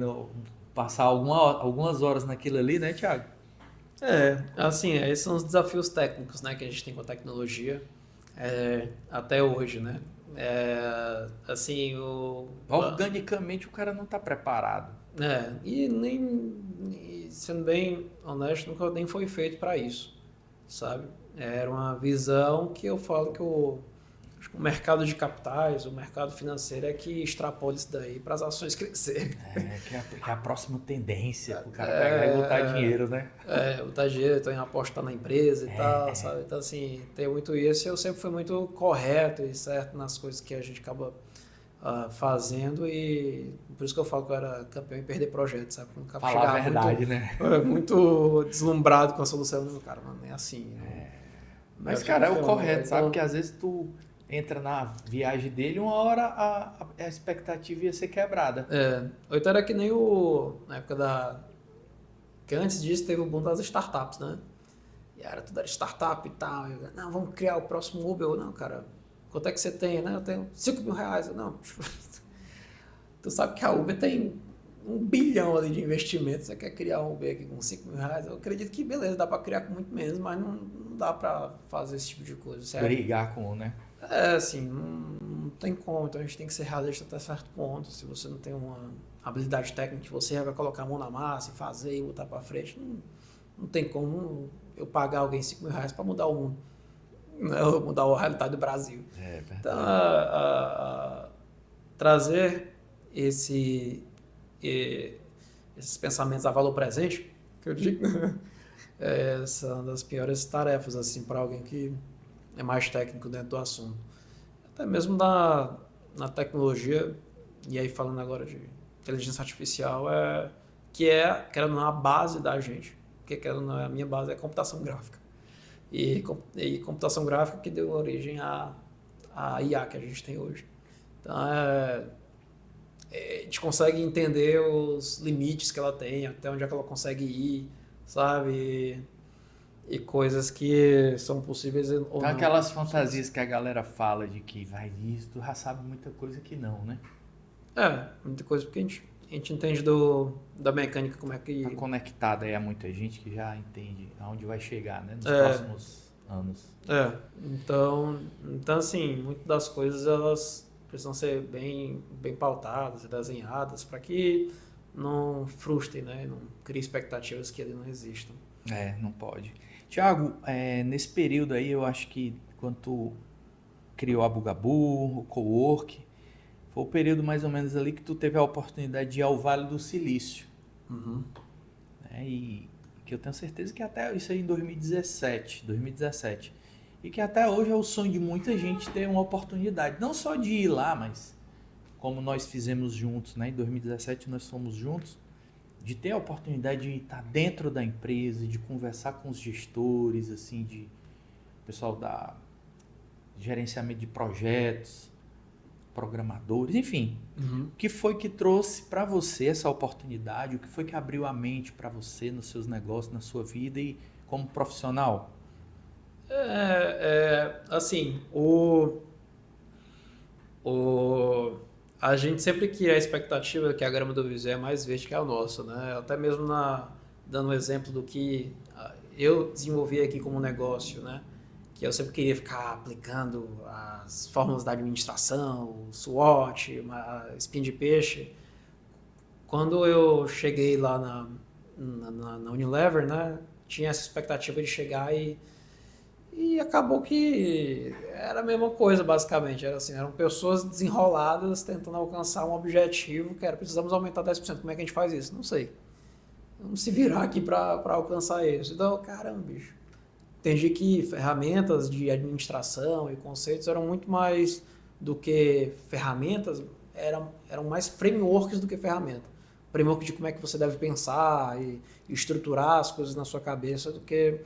passar algumas horas naquilo ali, né, Thiago? Assim, esses são os desafios técnicos, né, que a gente tem com a tecnologia até hoje, né? Assim, Organicamente o cara não está preparado. E sendo bem honesto, nunca nem foi feito para isso, sabe? Era uma visão que eu falo que acho que o mercado de capitais, o mercado financeiro é que extrapola isso daí para as ações crescerem. Que é a próxima tendência, o cara pegar e botar dinheiro, né? Botar dinheiro, então apostar na empresa e tal, sabe? Então, assim, tem muito isso. Eu sempre fui muito correto e certo nas coisas que a gente acaba fazendo, e por isso que eu falo que eu era campeão em perder projetos, sabe? Quando o cara Falar a verdade, muito, né? muito deslumbrado com a solução, eu, cara, mano, é assim. Mas, cara, é o correto, sabe? Porque às vezes tu entra na viagem dele, uma hora a expectativa ia ser quebrada. Ou então era que nem na época que antes disso teve o boom das startups, né? E era tudo era startup e tal. Não, vamos criar o próximo Uber. Não, cara, quanto é que você tem? Né? Eu tenho 5 mil reais. Não, tu sabe que a Uber tem 1 bilhão ali de investimento. Você quer criar um Uber aqui com 5 mil reais? Eu acredito que, beleza, dá para criar com muito menos, mas não dá para fazer esse tipo de coisa. Certo? Brigar com, né? Assim, não tem como. Então a gente tem que ser realista até certo ponto. Se você não tem uma habilidade técnica que você vai colocar a mão na massa e fazer e botar para frente, não tem como eu pagar alguém 5 mil reais para mudar o mundo, mudar a realidade do Brasil. Então, trazer esses pensamentos a valor presente, que eu digo, essa é uma das piores tarefas assim, para alguém que é mais técnico dentro do assunto. Até mesmo na tecnologia, e aí falando agora de inteligência artificial, que era a base da gente, porque a minha base é computação gráfica. E computação gráfica que deu origem à IA que a gente tem hoje. Então, a gente consegue entender os limites que ela tem, até onde é que ela consegue ir, sabe? E coisas que são possíveis ou então, não. aquelas fantasias que a galera fala de que vai nisso, tu já sabe muita coisa que não, né? Muita coisa, porque a gente entende da mecânica, como é que... Tá conectada aí a muita gente que já entende aonde vai chegar, né? Nos próximos anos. Então, assim, muitas das coisas, elas precisam ser bem pautadas e desenhadas para que não frustrem, né? Não criem expectativas que ali não existam. Não pode. Thiago, nesse período aí, eu acho que quando tu criou a Bugabu, o Cowork, foi o período mais ou menos ali que tu teve a oportunidade de ir ao Vale do Silício. Uhum. E que eu tenho certeza que até isso aí em 2017. E que até hoje é o sonho de muita gente ter uma oportunidade. Não só de ir lá, mas como nós fizemos juntos, né? Em 2017 nós fomos juntos. De ter a oportunidade de estar dentro da empresa, de conversar com os gestores, assim, de pessoal da gerenciamento de projetos, programadores, enfim. O que foi que trouxe para você essa oportunidade? O que foi que abriu a mente para você nos seus negócios, na sua vida e como profissional? Assim, a gente sempre cria a expectativa que a grama do vizinho é mais verde que a nossa, né? Até mesmo dando um exemplo do que eu desenvolvi aqui como negócio, né? Que eu sempre queria ficar aplicando as fórmulas da administração, o SWOT, uma spin de peixe. Quando eu cheguei lá na Unilever, né? Tinha essa expectativa de chegar e acabou que era a mesma coisa, basicamente. Era assim, eram pessoas desenroladas tentando alcançar um objetivo que era: precisamos aumentar 10%. Como é que a gente faz isso? Não sei. Vamos se virar aqui para alcançar isso. Então, caramba, bicho. Entendi que ferramentas de administração e conceitos eram muito mais do que ferramentas, eram mais frameworks do que ferramenta. Framework de como é que você deve pensar e estruturar as coisas na sua cabeça do que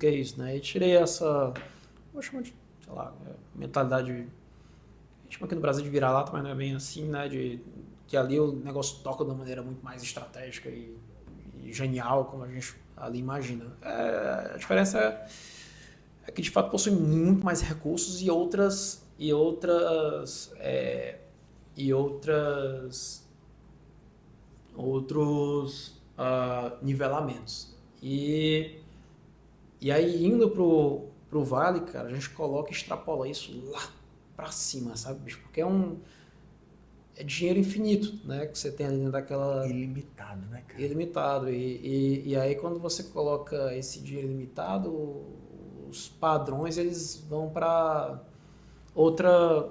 isso, né? E tirei essa, vou chamar de, sei lá, mentalidade, a gente chama aqui no Brasil de vira-lata, mas não é bem assim, né? De que ali o negócio toca de uma maneira muito mais estratégica e genial, como a gente ali imagina. A diferença é que de fato possui muito mais recursos e outros nivelamentos. E aí, indo pro vale, cara, a gente coloca e extrapola isso lá pra cima, sabe, bicho? Porque é dinheiro infinito, né? Que você tem ali dentro daquela... Ilimitado, né, cara? Ilimitado. E aí, quando você coloca esse dinheiro ilimitado, os padrões, eles vão para outra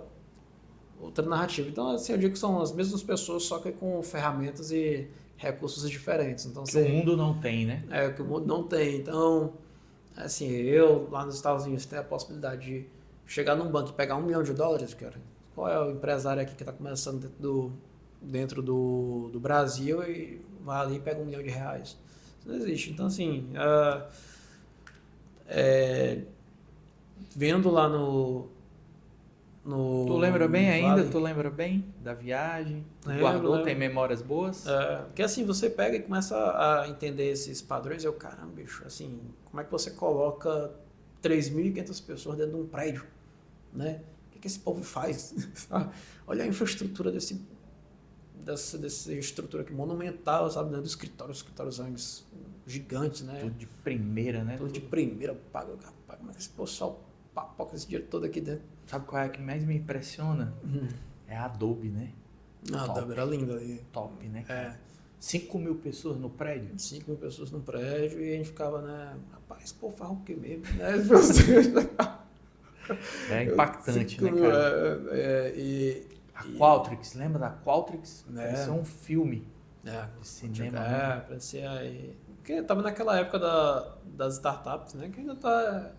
narrativa. Então, assim, eu digo que são as mesmas pessoas, só que com ferramentas e recursos diferentes. Então, que o mundo não tem, né? Que o mundo não tem. Então, assim, eu lá nos Estados Unidos tenho a possibilidade de chegar num banco e pegar $1 milhão, cara. Qual é o empresário aqui que está começando dentro do Brasil e vai ali e pega R$1 milhão? Isso não existe. Então, assim, vendo lá no Tu lembra bem ainda? Vale. Tu lembra bem da viagem? Lembro. Tem memórias boas? Porque assim, você pega e começa a entender esses padrões. Eu, caramba, bicho, assim, como é que você coloca 3.500 pessoas dentro de um prédio, né? O que esse povo faz? Olha a infraestrutura dessa estrutura aqui monumental, sabe? Dentro do escritórios gigantes, né? Tudo de primeira, né? Tudo de primeira, paga, mas esse pessoal papoca esse dinheiro todo aqui dentro. Sabe qual é a que mais me impressiona? É a Adobe, né? A Adobe era linda ali. Top, né? 5.000 pessoas no prédio? 5.000 pessoas no prédio e a gente ficava, né? Rapaz, pô, faz o que mesmo, né? É impactante, né, cara? A Qualtrics, lembra da Qualtrics? Parecia um filme de cinema. Parecia aí. Porque tava naquela época das startups, né? Que ainda tá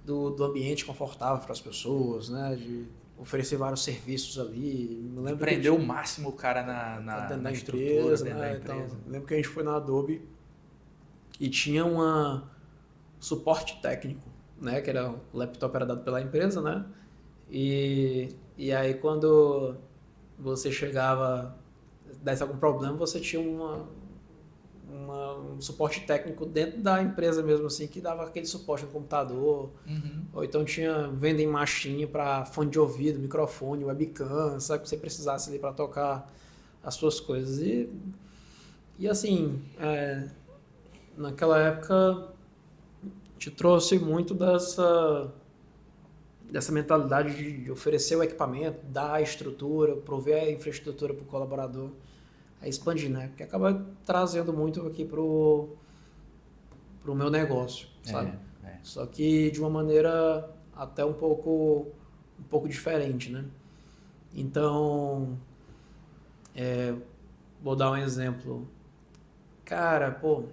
do ambiente confortável para as pessoas, né? De oferecer vários serviços ali. Me lembro prender o máximo o cara na estrutura, dentro da empresa. Então, lembro que a gente foi na Adobe e tinha um suporte técnico, né? Que era o laptop era dado pela empresa, né? E aí quando você chegava, desse algum problema, você tinha um suporte técnico dentro da empresa mesmo, assim, que dava aquele suporte no computador. Ou então tinha vending machine para fone de ouvido, microfone, webcam, sabe? Que você precisasse ali para tocar as suas coisas. E assim, naquela época te trouxe muito dessa mentalidade de oferecer o equipamento, dar a estrutura, prover a infraestrutura para o colaborador, a expandir, né? Porque acaba trazendo muito aqui pro meu negócio, sabe? Só que de uma maneira até um pouco diferente, né? Então, vou dar um exemplo. Cara, pô,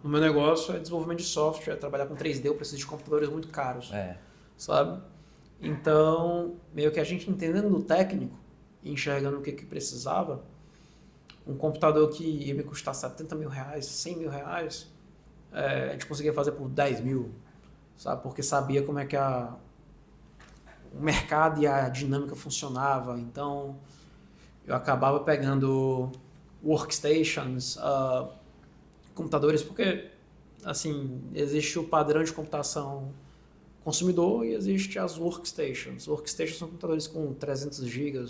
no meu negócio é desenvolvimento de software, trabalhar com 3D, eu preciso de computadores muito caros, sabe? Então, meio que a gente entendendo do técnico e enxergando o que precisava, um computador que ia me custar R$70 mil, R$100 mil, a gente conseguia fazer por 10 mil, sabe? Porque sabia como é que o mercado e a dinâmica funcionava. Então, eu acabava pegando workstations, computadores, porque, assim, existe o padrão de computação consumidor e existe as workstations. Workstations são computadores com 300 GB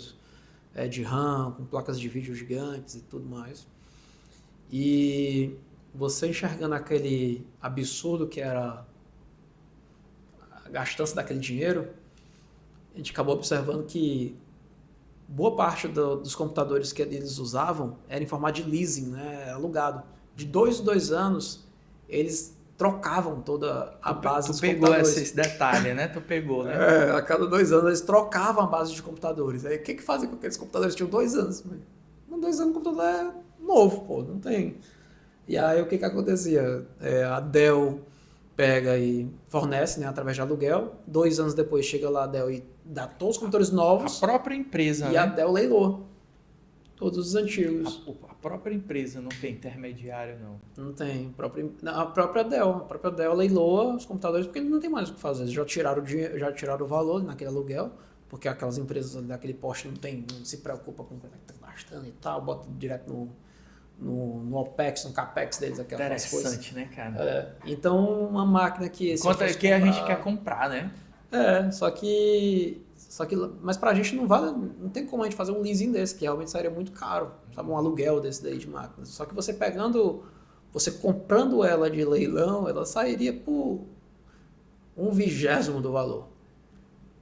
de RAM, com placas de vídeo gigantes e tudo mais. E você enxergando aquele absurdo que era a gastança daquele dinheiro, a gente acabou observando que boa parte dos computadores que eles usavam era em formato de leasing, né, alugado. De 2 em 2 anos, eles trocavam toda a base dos computadores. Tu pegou esse detalhe, né? Tu pegou, né? A cada 2 anos eles trocavam a base de computadores. Aí o que fazia com aqueles computadores? Tinham 2 anos. Mas 2 anos o computador é novo, pô, não tem. E aí o que acontecia? A Dell pega e fornece, né, através de aluguel. 2 anos depois chega lá a Dell e dá todos os computadores novos. A própria empresa, e né? a Dell leilou todos os antigos. A própria empresa não tem intermediário, não. Não tem. A própria Dell leiloa os computadores porque eles não tem mais o que fazer. Eles já tiraram o dinheiro, já tiraram o valor naquele aluguel, porque aquelas empresas daquele porte não se preocupam com o que está gastando e tal, bota direto no OPEX, no CAPEX deles, aquelas coisas. Interessante, né, cara? Então, uma máquina que... Quanto é que a gente quer comprar, né? Mas pra gente não vale, não tem como a gente fazer um leasing desse, que realmente sairia muito caro, sabe, um aluguel desse daí de máquinas. Só que você comprando ela de leilão, ela sairia por 1/20 do valor.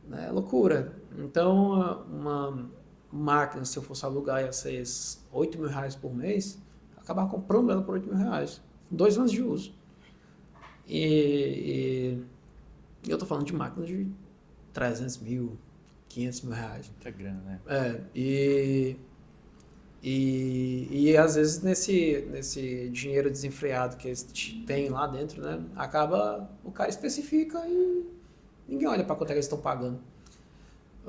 Né? É loucura. Então, uma máquina, se eu fosse alugar, ia ser R$8.000 por mês, eu acabava comprando ela por R$8.000, 2 anos de uso. E eu tô falando de máquinas de 300 mil, 500 mil reais. Muita grana, né? E às vezes nesse dinheiro desenfreado que eles têm lá dentro, né, o cara especifica e ninguém olha para quanto é que eles estão pagando,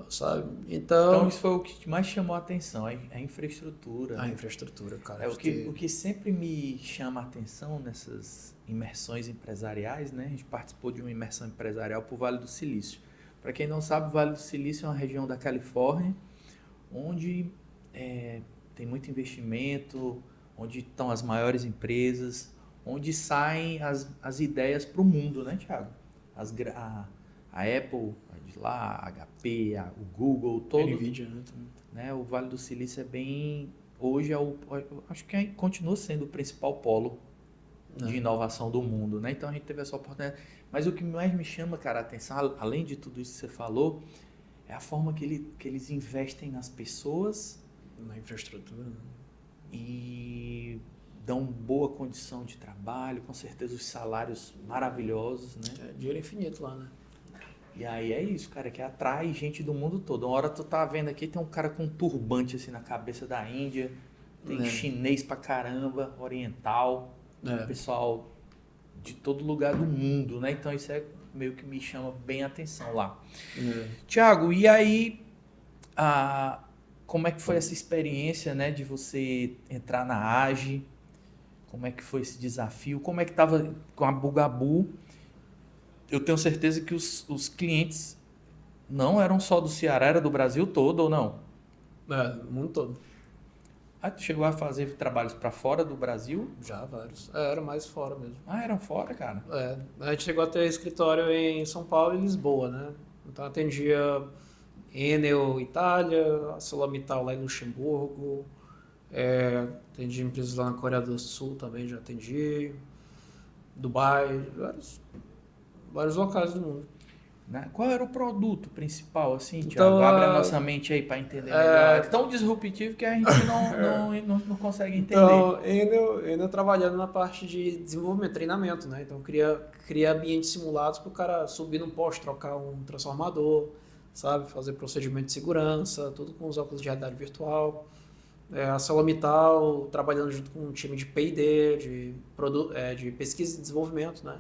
sabe? Então isso foi o que mais chamou a atenção, a infraestrutura. A infraestrutura, cara. O que sempre me chama a atenção nessas imersões empresariais, né? A gente participou de uma imersão empresarial para o Vale do Silício. Para quem não sabe, o Vale do Silício é uma região da Califórnia onde tem muito investimento, onde estão as maiores empresas, onde saem as ideias para o mundo, né, Thiago? A Apple, de lá, a HP, o Google, todo. A Nvidia, né? O Vale do Silício é bem... Hoje acho que continua sendo o principal polo de inovação do mundo, né? Então a gente teve essa oportunidade. Mas o que mais me chama, cara, a atenção, além de tudo isso que você falou, é a forma que eles investem nas pessoas, na infraestrutura, né? E dão boa condição de trabalho, com certeza os salários maravilhosos, né? Dinheiro infinito lá, né? E aí é isso, cara, que atrai gente do mundo todo. Uma hora tu tá vendo aqui, tem um cara com um turbante assim na cabeça da Índia, tem chinês pra caramba, oriental, pessoal de todo lugar do mundo, né? Então isso é meio que me chama bem a atenção lá. Thiago, e aí, como é que foi essa experiência, né, de você entrar na AGE? Como é que foi esse desafio? Como é que estava com a Bugabu? Eu tenho certeza que os clientes não eram só do Ceará, era do Brasil todo ou não? O mundo todo. Tu chegou a fazer trabalhos para fora do Brasil? Já, vários. Era mais fora mesmo. Eram fora, cara? A gente chegou a ter escritório em São Paulo e Lisboa, né? Então atendia Enel, Itália, ArcelorMittal lá em Luxemburgo, atendi empresas lá na Coreia do Sul também, já atendi, Dubai, vários locais do mundo. Qual era o produto principal, assim, Thiago? Então, abre a nossa mente aí para entender melhor. É tão disruptivo que a gente não consegue entender. Então, Enel trabalhando na parte de desenvolvimento, treinamento, né? Então, cria ambientes simulados para o cara subir num poste, trocar um transformador, sabe? Fazer procedimento de segurança, tudo com os óculos de realidade virtual. A ArcelorMittal trabalhando junto com um time de P&D, de pesquisa e desenvolvimento, né?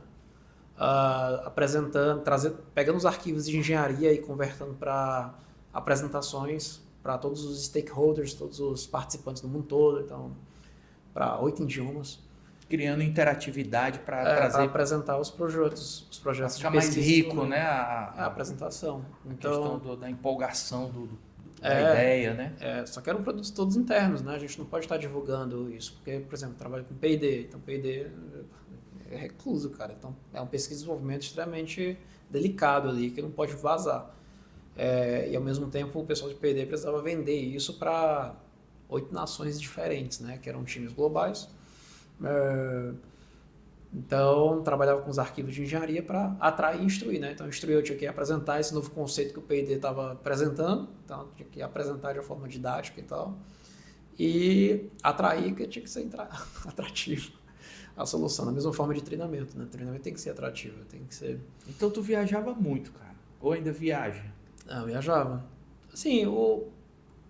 Pegando os arquivos de engenharia e convertendo para apresentações para todos os stakeholders, todos os participantes do mundo todo, então para 8 idiomas. criando interatividade para para trazer, apresentar os projetos para de ficar mais pesquisa e rico, desenvolvimento. né? A apresentação. A Então, questão da empolgação da É, ideia, né? só que eram produtos todos internos, né? A gente não pode estar divulgando isso, porque, por exemplo, eu trabalho com P&D, então P&D é recluso, cara. Então é um pesquisa e desenvolvimento extremamente delicado ali, que não pode vazar. E ao mesmo tempo o pessoal de P&D precisava vender isso para 8 nações diferentes, né? Que eram times globais. Então, trabalhava com os arquivos de engenharia para atrair e instruir, né? Então, instruir, eu tinha que apresentar esse novo conceito que o P&D estava apresentando, então, eu tinha que apresentar de uma forma didática e tal, e atrair, que tinha que ser atrativo a solução, da mesma forma de treinamento, né? O treinamento tem que ser atrativo, tem que ser... Então tu viajava muito, cara. Ou ainda viaja? Eu viajava. Assim,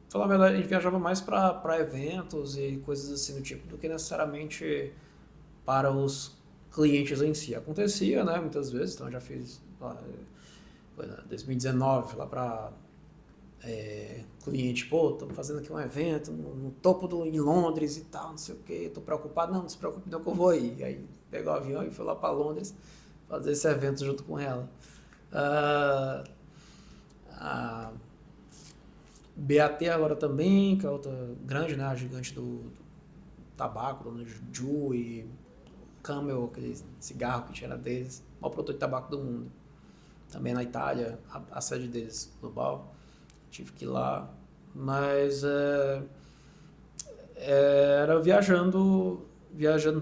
falar a verdade, a gente viajava mais para eventos e coisas assim do tipo, do que necessariamente para os clientes em si. Acontecia, né, muitas vezes, então eu já fiz, foi em 2019, lá para cliente, pô, estamos fazendo aqui um evento no topo em Londres e tal, não sei o que, estou preocupado, não se preocupe não que eu vou aí. Aí pegou o avião e foi lá para Londres fazer esse evento junto com ela. A BAT agora também, que é outra grande, né, a gigante do tabaco, dona Ju e Camel, aquele cigarro que tinha deles, o maior produtor de tabaco do mundo. Também na Itália, a sede deles global. Tive que ir lá. Mas era viajando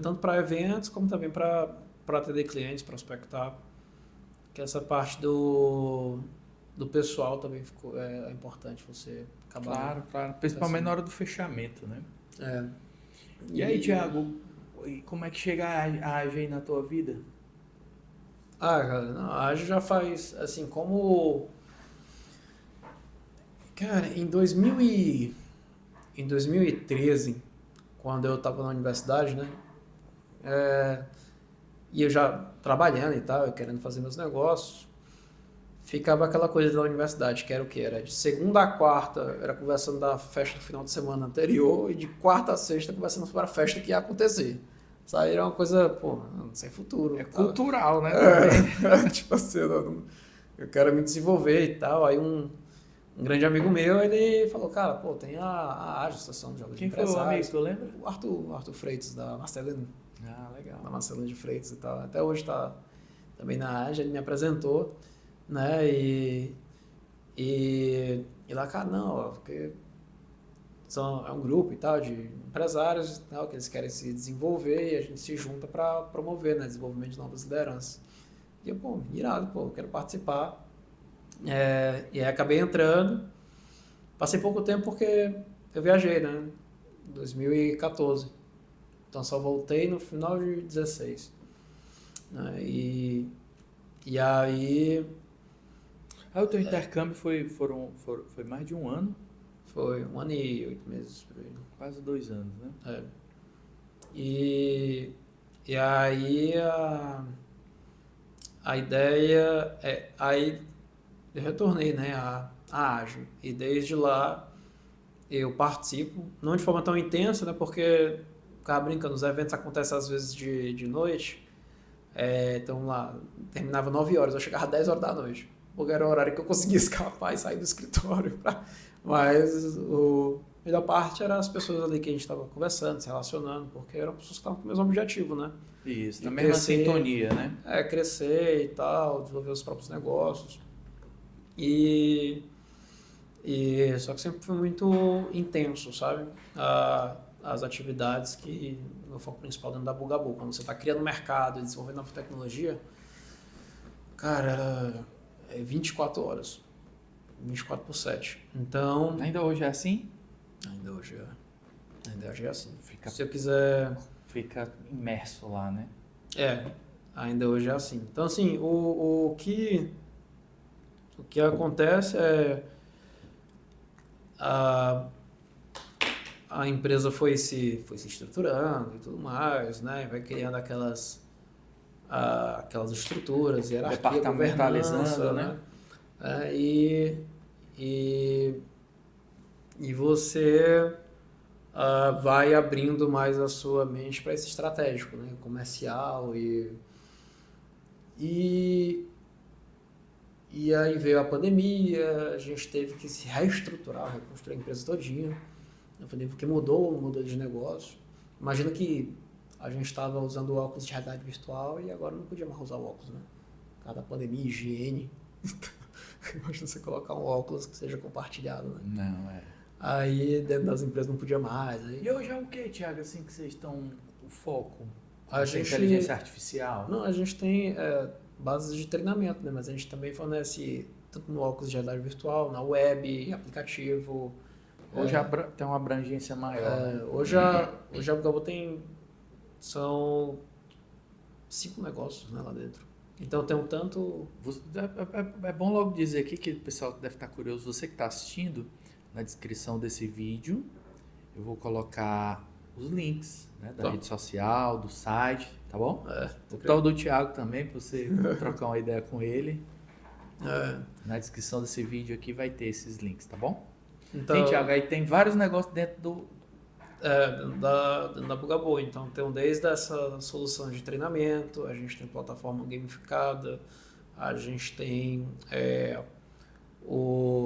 tanto para eventos como também para atender clientes, prospectar. Que essa parte do pessoal também é importante você acabar. Claro. Principalmente na hora do fechamento, né? E aí, Thiago, e como é que chega a AGE aí na tua vida? Cara, não, a AGE já faz, assim, como... Cara, em 2013, quando eu estava na universidade, né? E eu já trabalhando e tal, eu querendo fazer meus negócios, ficava aquela coisa da universidade, que era o quê? Era de segunda a quarta, era conversando da festa do final de semana anterior, e de quarta a sexta conversando sobre a festa que ia acontecer. Isso aí era uma coisa, pô, sem futuro. É cultural, né? Tipo assim, eu quero me desenvolver e tal. Aí um grande amigo meu, ele falou, cara, pô, tem a AGE, Associação de Jovens Quem foi o amigo, tu lembra? O Arthur Freitas, da Marcelino. Legal. Da Marcelino de Freitas e tal. Até hoje tá também na AGE, ele me apresentou, né, e lá, cara, não, ó, porque é um grupo e tal de empresários e tal, que eles querem se desenvolver e a gente se junta para promover, né, desenvolvimento de novas lideranças. E eu, pô, irado, pô, eu quero participar. E aí acabei entrando, passei pouco tempo porque eu viajei, né, em 2014, então só voltei no final de 16, né, e aí... Aí o teu intercâmbio foi mais de um ano? Foi 1 ano e 8 meses por aí. Quase 2 anos, né? E aí a ideia aí eu retornei, né, a AGE, e desde lá eu participo, não de forma tão intensa, né, porque, ficava brincando, os eventos acontecem às vezes de noite, então lá, terminava 9 horas, eu chegava às 10 horas da noite, porque era o horário que eu conseguia escapar e sair do escritório. Mas a melhor parte era as pessoas ali que a gente estava conversando, se relacionando, porque eram pessoas que estavam com o mesmo objetivo, né? Isso, na mesma sintonia, né? Crescer e tal, desenvolver os próprios negócios. Só que sempre foi muito intenso, sabe? As atividades que o meu foco principal dentro da Bugabu, quando você está criando mercado e desenvolvendo nova tecnologia, cara, era 24 horas, 24/7. Então... Ainda hoje é assim? Ainda hoje é assim. Se eu quiser... Fica imerso lá, né? Ainda hoje é assim. Então, assim, o que acontece é... A empresa foi se estruturando e tudo mais, né? Vai criando aquelas estruturas, hierarquia, governança, né? E você vai abrindo mais a sua mente para esse estratégico, né? Comercial e aí veio a pandemia, a gente teve que se reestruturar, reconstruir a empresa todinha. A pandemia porque mudou de negócio. Imagina que a gente estava usando óculos de realidade virtual e agora não podia mais usar o óculos, né? Por causa da pandemia, higiene. Imagina você colocar um óculos que seja compartilhado, né? Não, é. Aí dentro das empresas não podia mais. Aí... E hoje é o que, Thiago, assim que vocês estão, o foco? A gente, inteligência artificial? Não, a gente tem bases de treinamento, né? Mas a gente também fornece tanto no óculos de realidade virtual, na web, aplicativo. Hoje tem uma abrangência maior. Hoje a Bugaboo são 5 negócios, né, lá dentro. Então tem um tanto... É bom logo dizer aqui que o pessoal deve estar curioso. Você que está assistindo, na descrição desse vídeo, eu vou colocar os links, né, da rede social, do site, tá bom? O tal do Thiago também, para você trocar uma ideia com ele. Na descrição desse vídeo aqui vai ter esses links, tá bom? Então, tem, Thiago, aí tem vários negócios dentro da Bugaboo. Então tem desde essa solução de treinamento, a gente tem plataforma gamificada, a gente tem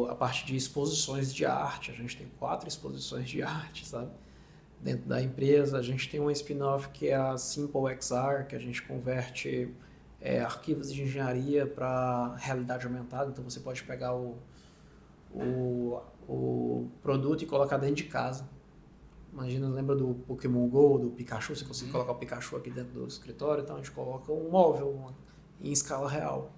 a parte de exposições de arte, a gente tem 4 exposições de arte, sabe? Dentro da empresa, a gente tem um spin-off que é a Simple XR, que a gente converte arquivos de engenharia para realidade aumentada. Então você pode pegar o produto e colocar dentro de casa. Imagina, lembra do Pokémon GO, do Pikachu? Você consegue colocar o Pikachu aqui dentro do escritório, então a gente coloca um móvel em escala real.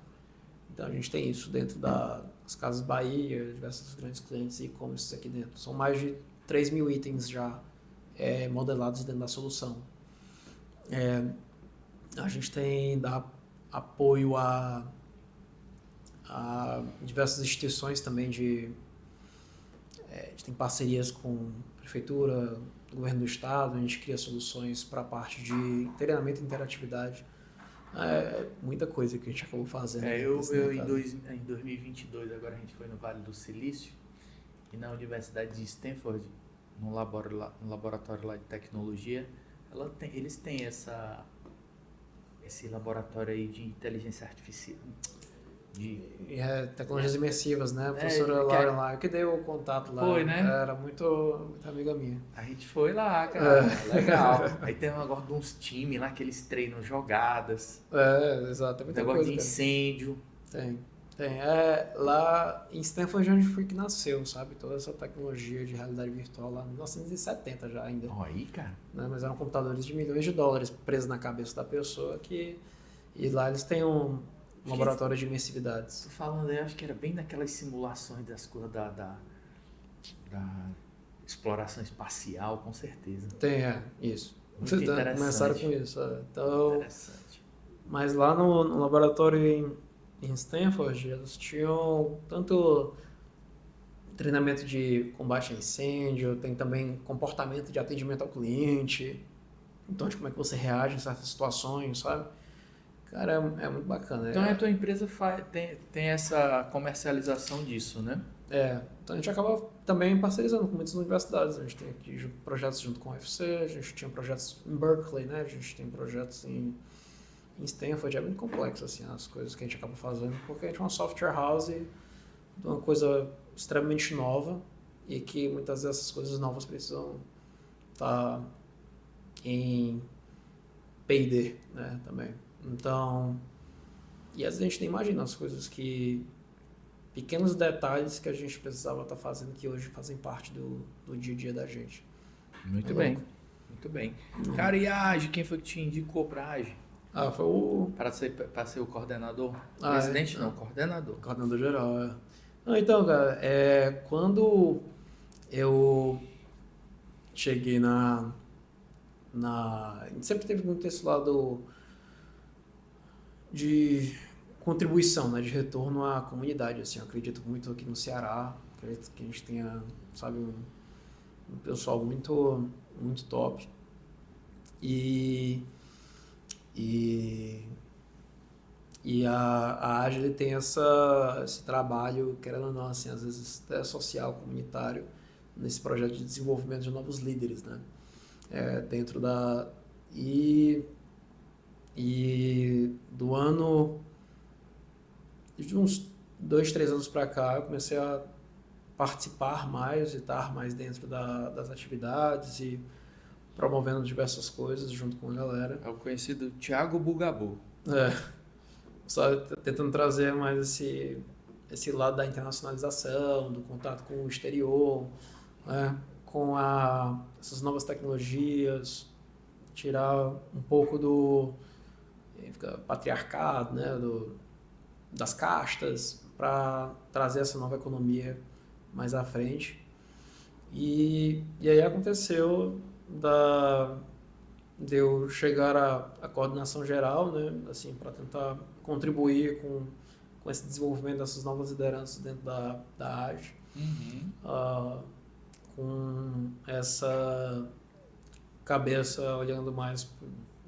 Então a gente tem isso dentro das Casas Bahia, diversos grandes clientes e e-commerce aqui dentro. São mais de 3 mil itens já modelados dentro da solução. A gente dá apoio a diversas instituições também a gente tem parcerias com a prefeitura, o governo do estado, a gente cria soluções para a parte de treinamento e interatividade. Muita coisa que a gente acabou fazendo. Em 2022, agora a gente foi no Vale do Silício e na Universidade de Stanford, no laboratório lá de tecnologia, eles têm esse laboratório aí de inteligência artificial. Tecnologias imersivas, né? A professora Laura lá, que deu o contato lá. Foi, né? Era muito amiga minha. A gente foi lá, cara. Legal. Aí tem um negócio de uns times lá que eles treinam jogadas. Exato. Tem muita negócio coisa, de incêndio. Tem. Lá em Stanford onde foi que nasceu, sabe? Toda essa tecnologia de realidade virtual lá em 1970 já ainda. Aí, cara. Né? Mas eram computadores de milhões de dólares presos na cabeça da pessoa e lá eles têm um laboratório de imersividades. Tô falando aí, acho que era bem naquelas simulações das coisas da exploração espacial, com certeza. Tem, isso. Muito interessante. Começaram com isso. Então, interessante. Mas lá no laboratório em Stanford, eles tinham tanto treinamento de combate a incêndio, tem também comportamento de atendimento ao cliente, então de como é que você reage em certas situações, sabe? Cara, é muito bacana. Então a tua empresa tem essa comercialização disso, né? Então a gente acaba também parcerizando com muitas universidades. A gente tem aqui projetos junto com a UFC, a gente tinha projetos em Berkeley, né? A gente tem projetos em Stanford. É muito complexo assim, as coisas que a gente acaba fazendo, porque a gente é uma software house de uma coisa extremamente nova e que muitas dessas coisas novas precisam estar em P&D, né? Também. Então, e às vezes a gente nem imagina as coisas pequenos detalhes que a gente precisava estar fazendo que hoje fazem parte do dia a dia da gente. Muito bem, muito bem. Cara, e a AGE, quem foi que te indicou para a AGE? Foi o... Para ser o coordenador? Presidente não, coordenador. Coordenador geral, Então, cara, quando eu cheguei a gente sempre teve muito esse lado de contribuição, né, de retorno à comunidade, assim, eu acredito muito aqui no Ceará, acredito que a gente tenha, sabe, um pessoal muito, muito top e a Agile tem esse trabalho, querendo ou não, assim, às vezes até social, comunitário, nesse projeto de desenvolvimento de novos líderes, né? Dentro da... E do ano... De uns 2, 3 anos para cá, eu comecei a participar mais e estar mais dentro das atividades e promovendo diversas coisas junto com a galera. É o conhecido Thiago Bugabu. Só tentando trazer mais esse lado da internacionalização, do contato com o exterior, né? Com essas novas tecnologias, tirar um pouco do patriarcado, né? Das castas, para trazer essa nova economia mais à frente. E aí aconteceu de eu chegar à coordenação geral, né, assim, para tentar contribuir com esse desenvolvimento dessas novas lideranças dentro da AGE, com essa cabeça olhando mais,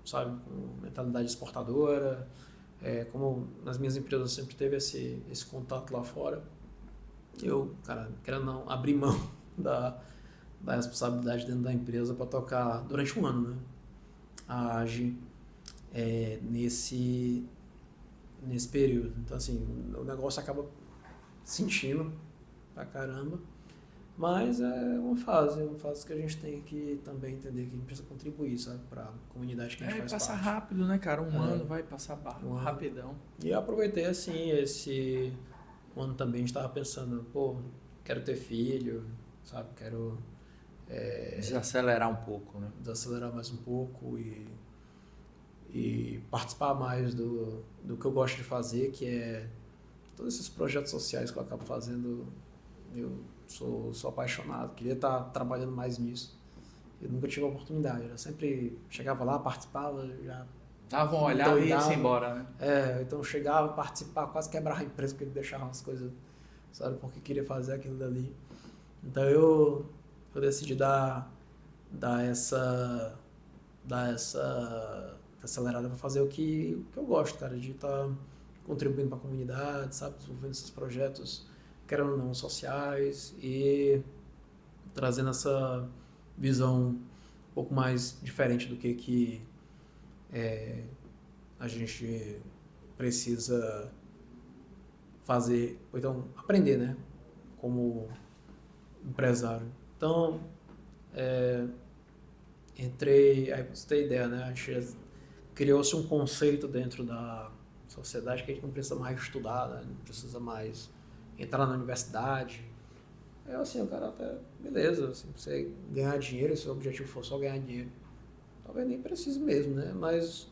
sabe, com mentalidade exportadora, como nas minhas empresas sempre teve esse contato lá fora. Eu, cara, querendo não, abrir mão da responsabilidade dentro da empresa para tocar durante um ano, né? A AGE nesse período. Então, assim, o negócio acaba sentindo pra caramba, mas é uma fase que a gente tem que também entender que a gente precisa contribuir, sabe, pra comunidade que a gente faz passa parte. rápido, né, cara? Um ano vai passar rapidão. E eu aproveitei, assim, esse ano também a gente tava pensando, quero ter filho, sabe, quero... desacelerar um pouco, né? Desacelerar mais um pouco e participar mais do que eu gosto de fazer, que é todos esses projetos sociais que eu acabo fazendo. Eu sou apaixonado, queria estar trabalhando mais nisso. Eu nunca tive a oportunidade, eu sempre chegava lá, participava, já... Dava uma olhada e ia-se embora, né? Então chegava, participava, quase quebrava a empresa porque ele deixava umas coisas, sabe, porque queria fazer aquilo dali. Então eu decidi dar essa acelerada para fazer o que eu gosto, cara, de estar contribuindo para a comunidade, sabe, desenvolvendo esses projetos, querendo ou não, sociais e trazendo essa visão um pouco mais diferente do que a gente precisa fazer, ou então aprender, né, como empresário. Então, entrei, aí pra você ter ideia, né, criou-se um conceito dentro da sociedade que a gente não precisa mais estudar, né, não precisa mais entrar na universidade. Assim, o cara até, beleza, assim, você ganhar dinheiro, se o objetivo for só ganhar dinheiro, talvez nem precise mesmo, né, mas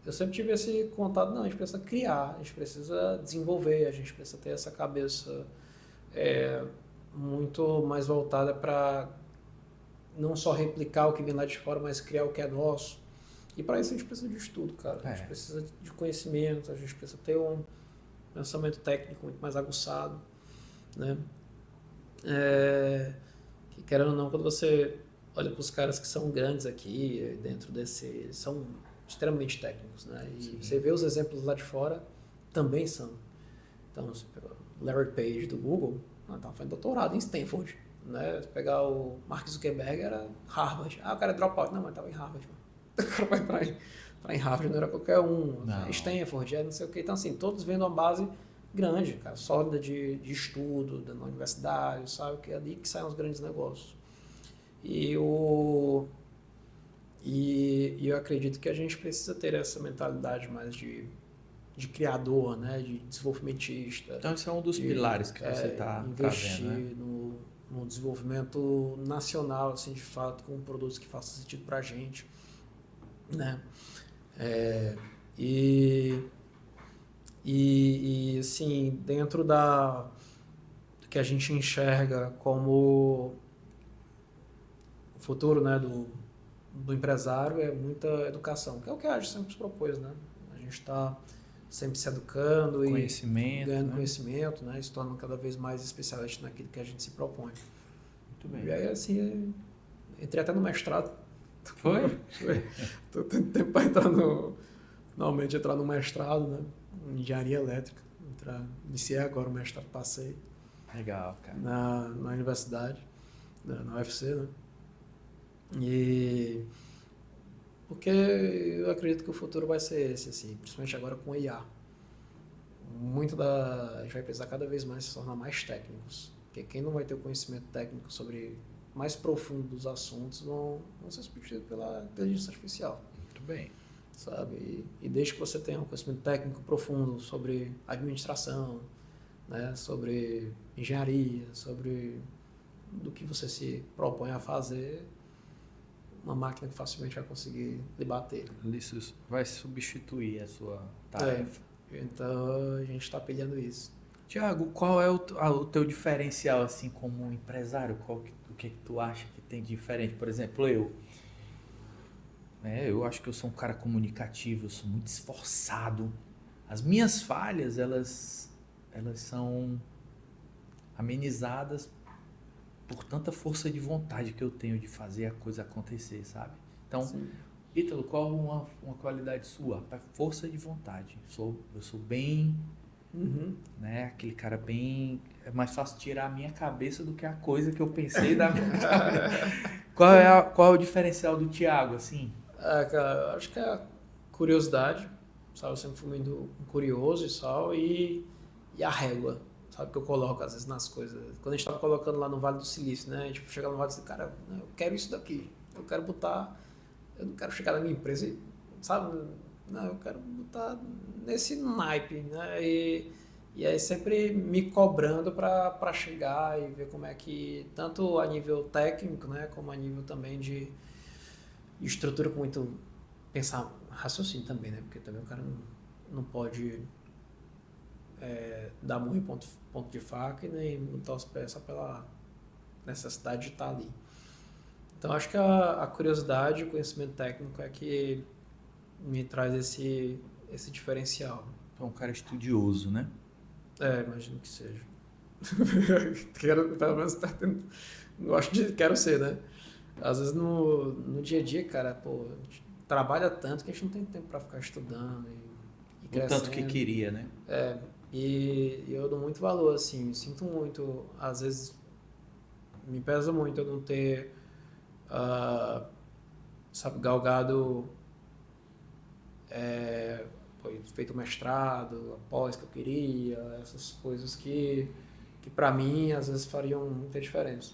eu sempre tive esse contato, não, a gente precisa criar, a gente precisa desenvolver, a gente precisa ter essa cabeça muito mais voltada para não só replicar o que vem lá de fora, mas criar o que é nosso. E para isso a gente precisa de estudo, cara. A gente precisa de conhecimento, a gente precisa ter um pensamento técnico muito mais aguçado, né? Que, querendo ou não, quando você olha para os caras que são grandes aqui, dentro desse... são extremamente técnicos, né? E sim, você vê os exemplos lá de fora, também são. Então, você pega o Larry Page do Google, estava fazendo doutorado em Stanford, né? Se pegar o Mark Zuckerberg, era Harvard. O cara é dropout. Não, mas estava em Harvard. O cara vai para em Harvard, não era qualquer um. Não. Stanford, não sei o quê. Então, assim, todos vendo uma base grande, cara, sólida de estudo, na universidade, sabe? Que é ali que saem os grandes negócios. E eu acredito que a gente precisa ter essa mentalidade mais de criador, né? De desenvolvimentista. Então, esse é um dos pilares que você está trazendo, né? Investir no desenvolvimento nacional, assim, de fato, com produtos que façam sentido para a gente, né? Assim, dentro do que a gente enxerga como o futuro, né, do empresário, é muita educação, que é o que a gente sempre se propôs, né? A gente está sempre se educando e ganhando conhecimento, né? Se tornando cada vez mais especialista naquilo que a gente se propõe. Muito bem. E aí, assim, entrei até no mestrado. Foi? Estou tendo tempo para finalmente entrar no mestrado, né? Em engenharia elétrica. Iniciei agora o mestrado, passei. Legal, cara. Na universidade. na UFC, né? E porque eu acredito que o futuro vai ser esse, assim, principalmente agora com o IA. A gente vai precisar cada vez mais se tornar mais técnicos. Porque quem não vai ter o conhecimento técnico sobre mais profundo dos assuntos vão ser substituídos pela inteligência artificial. Muito bem. Sabe? E desde que você tenha um conhecimento técnico profundo sobre administração, né? Sobre engenharia, sobre do que você se propõe a fazer, uma máquina que facilmente vai conseguir lhe bater. Isso vai substituir a sua tarefa. Então a gente está pilhando isso. Tiago, qual é o teu diferencial assim como empresário? O que tu acha que tem de diferente? Por exemplo, eu acho que eu sou um cara comunicativo, eu sou muito esforçado. As minhas falhas, elas são amenizadas por tanta força de vontade que eu tenho de fazer a coisa acontecer, sabe? Então, Sim. Ítalo, qual uma qualidade sua? Força de vontade. Eu sou bem, né? Aquele cara bem... É mais fácil tirar a minha cabeça do que a coisa que eu pensei da minha cabeça. Qual é o diferencial do Tiago, assim? Cara, acho que é a curiosidade, sabe? Eu sempre fui muito curioso e a régua, sabe? Que eu coloco às vezes nas coisas. Quando a gente estava colocando lá no Vale do Silício, né? A gente chega no Vale do Silício, cara, eu quero isso daqui. Eu não quero chegar na minha empresa e, sabe? Não, eu quero botar nesse naipe, né? E aí sempre me cobrando para chegar e ver como é que, tanto a nível técnico, né? Como a nível também de estrutura com muito pensar, raciocínio também, né? Porque também o cara não pode dar murro em ponto de faca e nem botar os pés só pela necessidade de estar ali. Então acho que a curiosidade e o conhecimento técnico é que me traz esse diferencial. Tu é um cara estudioso, né? Imagino que seja. Pelo menos quero ser, né? Às vezes no dia a dia, cara, pô, a gente trabalha tanto que a gente não tem tempo para ficar estudando e crescendo. O tanto que queria, né? E eu dou muito valor, assim, sinto muito, às vezes me pesa muito eu não ter, sabe, galgado, feito mestrado, após que eu queria, essas coisas que para mim às vezes fariam muita diferença.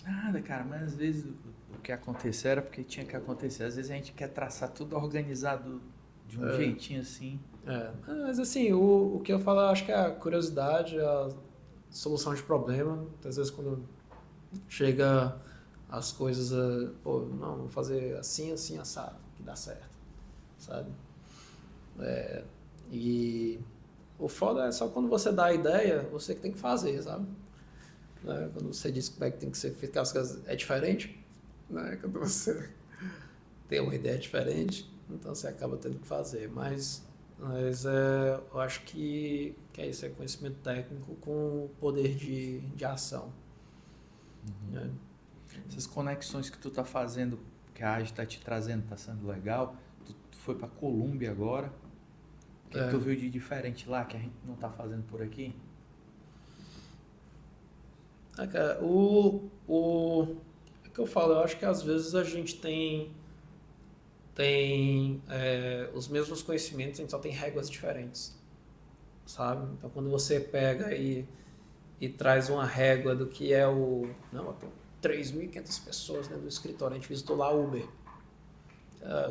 Nada, cara, mas às vezes o que aconteceu era porque tinha que acontecer. Às vezes a gente quer traçar tudo organizado de um jeitinho assim. Mas assim, o que eu falo, eu acho que é a curiosidade, a solução de problema. Às vezes quando chega as coisas, não, vou fazer assim, assim, assado, que dá certo, sabe? E o foda é só quando você dá a ideia, você que tem que fazer, sabe? Né? Quando você diz como é que tem que ser feito, as coisas é diferente, né? Quando você tem uma ideia diferente, então você acaba tendo que fazer. Mas eu acho que é isso, é conhecimento técnico com poder de ação. Né? Essas conexões que tu tá fazendo, que a AGE tá te trazendo, tá sendo legal. Tu foi pra Colômbia agora. O que tu viu de diferente lá que a gente não tá fazendo por aqui? Cara, é que eu falo, eu acho que às vezes a gente tem os mesmos conhecimentos, a gente só tem réguas diferentes, sabe? Então quando você pega e traz uma régua do que é não, tem 3.500 pessoas dentro do escritório, a gente visitou lá o Uber,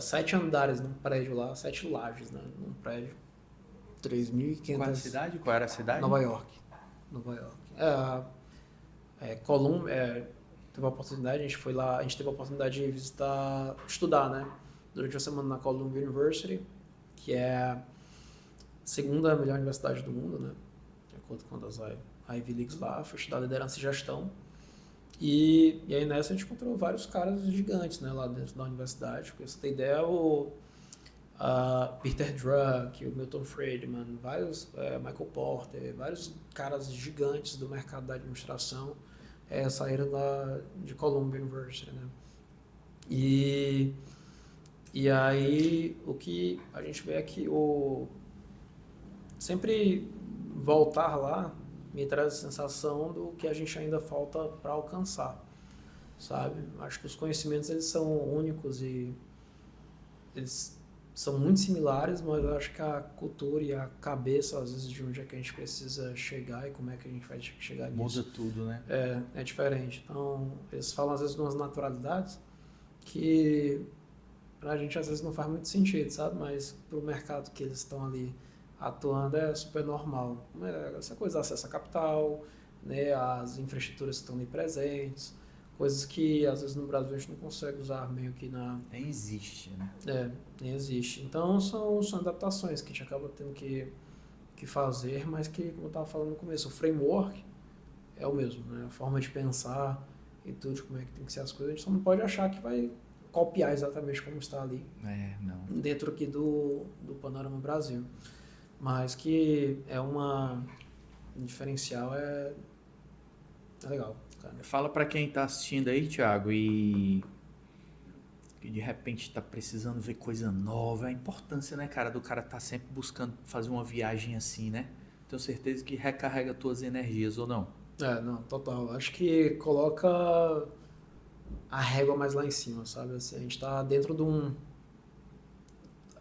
7 andares num prédio lá, 7 lajes, né, num prédio, 3.500... Qual a cidade? Qual era a cidade? Nova York. Colômbia, teve a oportunidade, a gente foi lá, a gente teve a oportunidade de visitar, estudar, né? Durante uma semana na Columbia University, que é a segunda melhor universidade do mundo, né? De acordo com as Ivy Leagues lá, foi estudar liderança e gestão. E aí nessa a gente encontrou vários caras gigantes, né? Lá dentro da universidade, porque você tem ideia, Peter Druck, o Milton Friedman, vários, Michael Porter, vários caras gigantes do mercado da administração saíram lá de Columbia University, né? E aí o que a gente vê é que sempre voltar lá me traz a sensação do que a gente ainda falta para alcançar, sabe? Acho que os conhecimentos eles são únicos e eles são muito similares, mas eu acho que a cultura e a cabeça, às vezes, de onde é que a gente precisa chegar e como é que a gente vai chegar nisso. Muda tudo, né? É diferente. Então, eles falam, às vezes, de umas naturalidades que pra gente, às vezes, não faz muito sentido, sabe? Mas pro mercado que eles estão ali atuando é super normal. Essa coisa do acesso a capital, né? As infraestruturas que estão ali presentes, coisas que, às vezes, no Brasil a gente não consegue usar meio que na... Nem existe, né? nem existe. Então, são adaptações que a gente acaba tendo que fazer, mas que, como eu estava falando no começo, o framework é o mesmo, né? A forma de pensar e tudo, de como é que tem que ser as coisas, a gente só não pode achar que vai copiar exatamente como está ali Não. dentro aqui do Panorama Brasil. Mas que é um diferencial, é legal, cara. Fala para quem tá assistindo aí, Thiago, e que de repente tá precisando ver coisa nova, a importância, né, cara, do cara tá sempre buscando fazer uma viagem assim, né? Tenho certeza que recarrega tuas energias, ou não? Não, total. Acho que coloca a régua mais lá em cima, sabe? Assim, a gente tá dentro de um...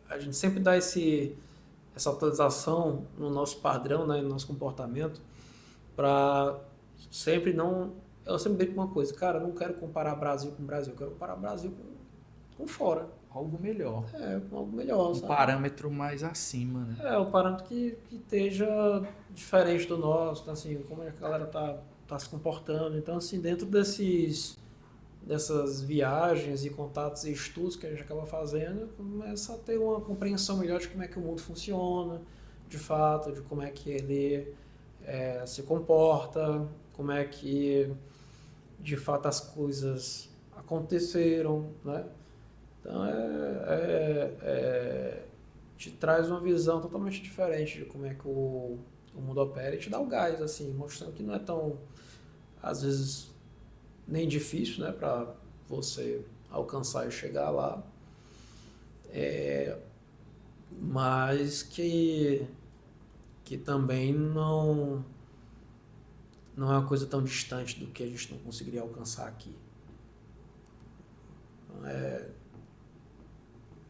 A gente sempre dá essa atualização no nosso padrão, né, no nosso comportamento, para sempre não... Eu sempre digo uma coisa, cara, eu não quero comparar Brasil com Brasil, eu quero comparar Brasil com fora. Algo melhor. Com algo melhor, Um sabe? parâmetro mais acima, né? O parâmetro que esteja diferente do nosso, então, assim, como a galera tá se comportando. Então, assim, dentro dessas viagens e contatos e estudos que a gente acaba fazendo, começa a ter uma compreensão melhor de como é que o mundo funciona, de fato, de como é que ele se comporta, como é que, de fato, as coisas aconteceram, né? Então, te traz uma visão totalmente diferente de como é que o mundo opera e te dá o gás, assim, mostrando que não é tão, às vezes, nem difícil, né, para você alcançar e chegar lá, mas que também não é uma coisa tão distante do que a gente não conseguiria alcançar aqui. Então,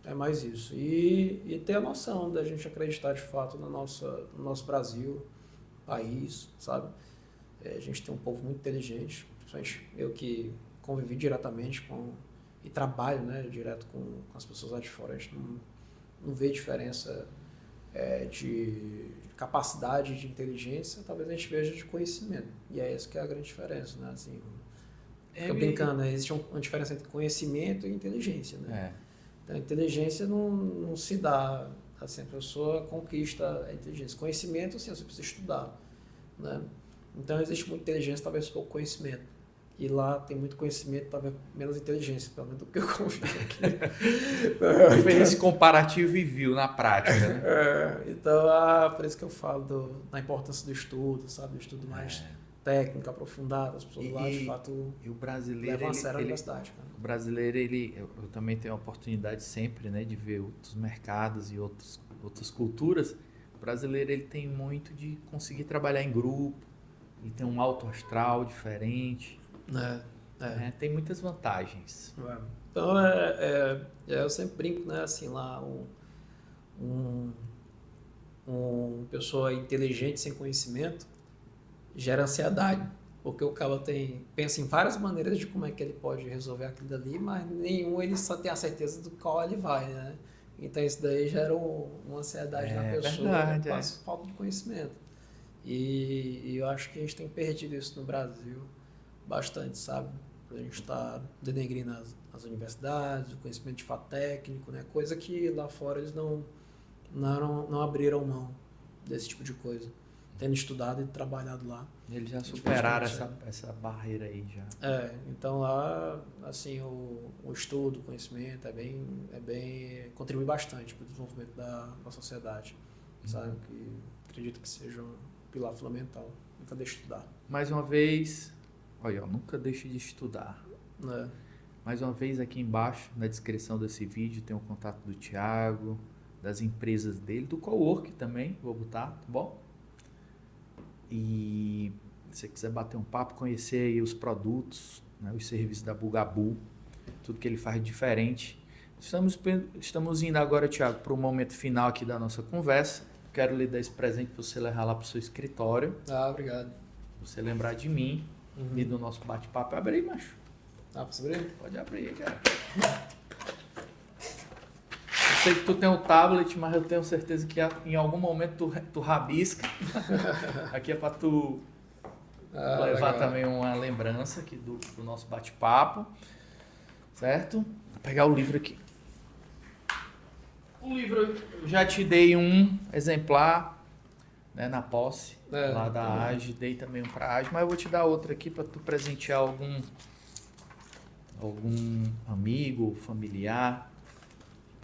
é mais isso. E ter a noção da gente acreditar de fato no nosso Brasil, país, sabe? A gente tem um povo muito inteligente, principalmente eu que convivi diretamente e trabalho, né, direto com as pessoas lá de fora. A gente não vê diferença de capacidade de inteligência, talvez a gente veja de conhecimento. E é essa que é a grande diferença, né? Assim, fica brincando, né? Existe uma diferença entre conhecimento e inteligência, né? Então, a inteligência não se dá, assim, a pessoa conquista a inteligência. Conhecimento, sim, você precisa estudar, né? Então, existe muita inteligência, talvez pouco conhecimento. E lá tem muito conhecimento, talvez menos inteligência, pelo menos do que eu convivo aqui. Fez esse comparativo e viu na prática, né? Então, por isso que eu falo da importância do estudo, sabe? Do estudo mais técnico, aprofundado, as pessoas lá, de fato, e o brasileiro, levam a sério a universidade. Cara. O brasileiro, eu também tenho a oportunidade sempre, né, de ver outros mercados e outras culturas. O brasileiro, ele tem muito de conseguir trabalhar em grupo, ele tem um alto astral diferente. Tem muitas vantagens. Então, eu sempre brinco, né, assim, lá, uma pessoa inteligente sem conhecimento gera ansiedade, porque o cara pensa em várias maneiras de como é que ele pode resolver aquilo dali, mas nenhum ele só tem a certeza do qual ele vai, né? Então isso daí gera uma ansiedade na pessoa, verdade, falta de conhecimento. E eu acho que a gente tem perdido isso no Brasil bastante, sabe? A gente está denegrindo as universidades, o conhecimento de fato técnico, né? Coisa que lá fora eles não abriram mão desse tipo de coisa. Tendo estudado e trabalhado lá. Eles já superaram essa barreira aí já. Então lá, assim, o estudo, o conhecimento contribui bastante para o desenvolvimento da sociedade, sabe? Que acredito que seja um pilar fundamental. Nunca deixe de estudar. Mais uma vez, olha, nunca deixe de estudar. Mais uma vez aqui embaixo, na descrição desse vídeo, tem o contato do Thiago, das empresas dele, do Cowork também, vou botar, tá bom? E se você quiser bater um papo, conhecer aí os produtos, né, os serviços da Bugabu, tudo que ele faz diferente. Estamos indo agora, Thiago, para o momento final aqui da nossa conversa. Quero lhe dar esse presente para você levar lá para o seu escritório. Ah, obrigado. Você lembrar de mim e do nosso bate-papo. Abre aí, macho. Ah, posso abrir? Pode abrir, cara. Eu sei que tu tem o tablet, mas eu tenho certeza que em algum momento tu rabisca. Aqui é para tu levar legal. também uma lembrança aqui do nosso bate-papo. Certo? Vou pegar o livro aqui. O livro eu já te dei um exemplar, né, na posse lá da AGE, dei também um para a AGE, mas eu vou te dar outro aqui para tu presentear algum amigo, familiar,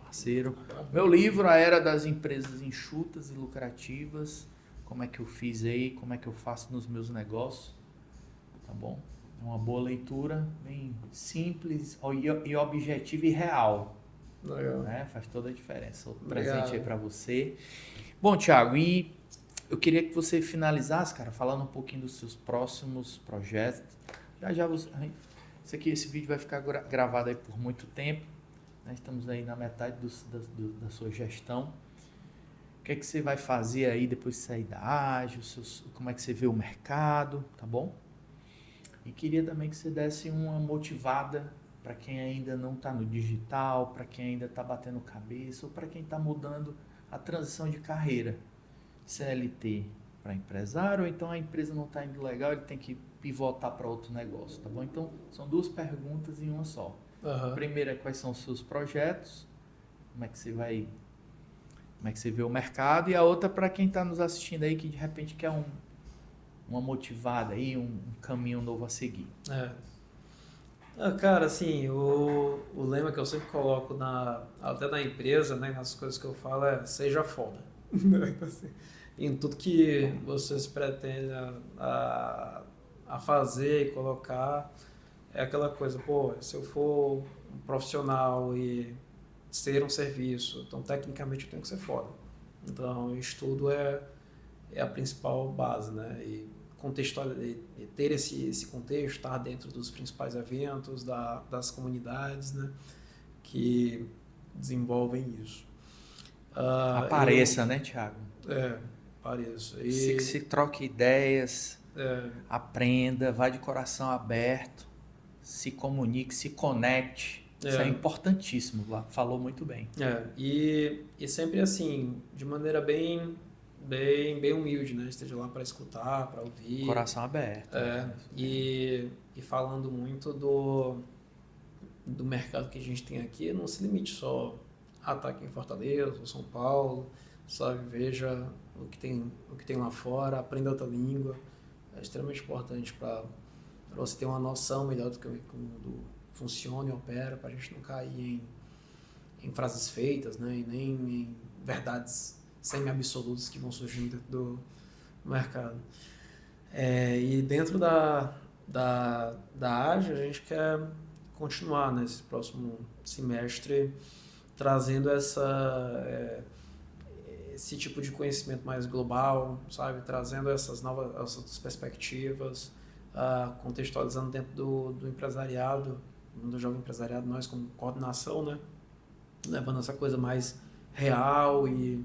parceiro. Meu livro, A Era das Empresas Enxutas e Lucrativas, como é que eu fiz aí, como é que eu faço nos meus negócios, tá bom? É uma boa leitura, bem simples e objetiva e real. Legal. Né? Faz toda a diferença. Outro Obrigado. presente aí pra você. Bom, Thiago, e eu queria que você finalizasse, cara, falando um pouquinho dos seus próximos projetos. Já você, esse vídeo vai ficar gravado aí por muito tempo. Né? Estamos aí na metade da sua gestão. O que é que você vai fazer aí depois de sair da AGE? Como é que você vê o mercado, tá bom? E queria também que você desse uma motivada para quem ainda não está no digital, para quem ainda está batendo cabeça, ou para quem está mudando a transição de carreira. CLT para empresário, ou então a empresa não está indo legal, ele tem que pivotar para outro negócio, tá bom? Então, são duas perguntas em uma só. A primeira é quais são os seus projetos, como é que você vê o mercado, e a outra para quem está nos assistindo aí que de repente quer uma motivada aí, um caminho novo a seguir. Cara, assim, o lema que eu sempre coloco até na empresa, né, nas coisas que eu falo é seja foda. Então, assim, em tudo que vocês pretendem a fazer e colocar, é aquela coisa, pô, se eu for um profissional e ser um serviço, então tecnicamente eu tenho que ser foda. Então, estudo é a principal base, né? E ter esse contexto, estar dentro dos principais eventos, das comunidades, né, que desenvolvem isso. Apareça, né, Thiago? Apareça. Se troque ideias, aprenda, vá de coração aberto, se comunique, se conecte. Isso é importantíssimo, falou muito bem. E sempre assim, de maneira bem humilde, né? Esteja lá para escutar, para ouvir. Coração aberto. E falando muito do mercado que a gente tem aqui, não se limite só a estar aqui em Fortaleza, ou São Paulo, sabe? Veja o que tem lá fora, aprenda outra língua. É extremamente importante para você ter uma noção melhor do que o mundo funciona e opera, para a gente não cair em frases feitas, né? E nem em verdades semi-absolutos que vão surgindo dentro do mercado. E dentro da AGE, a gente quer continuar nesse próximo semestre trazendo esse tipo de conhecimento mais global, sabe? Trazendo essas outras perspectivas, contextualizando dentro do empresariado, do jovem empresariado, nós como coordenação, né? Levando essa coisa mais real e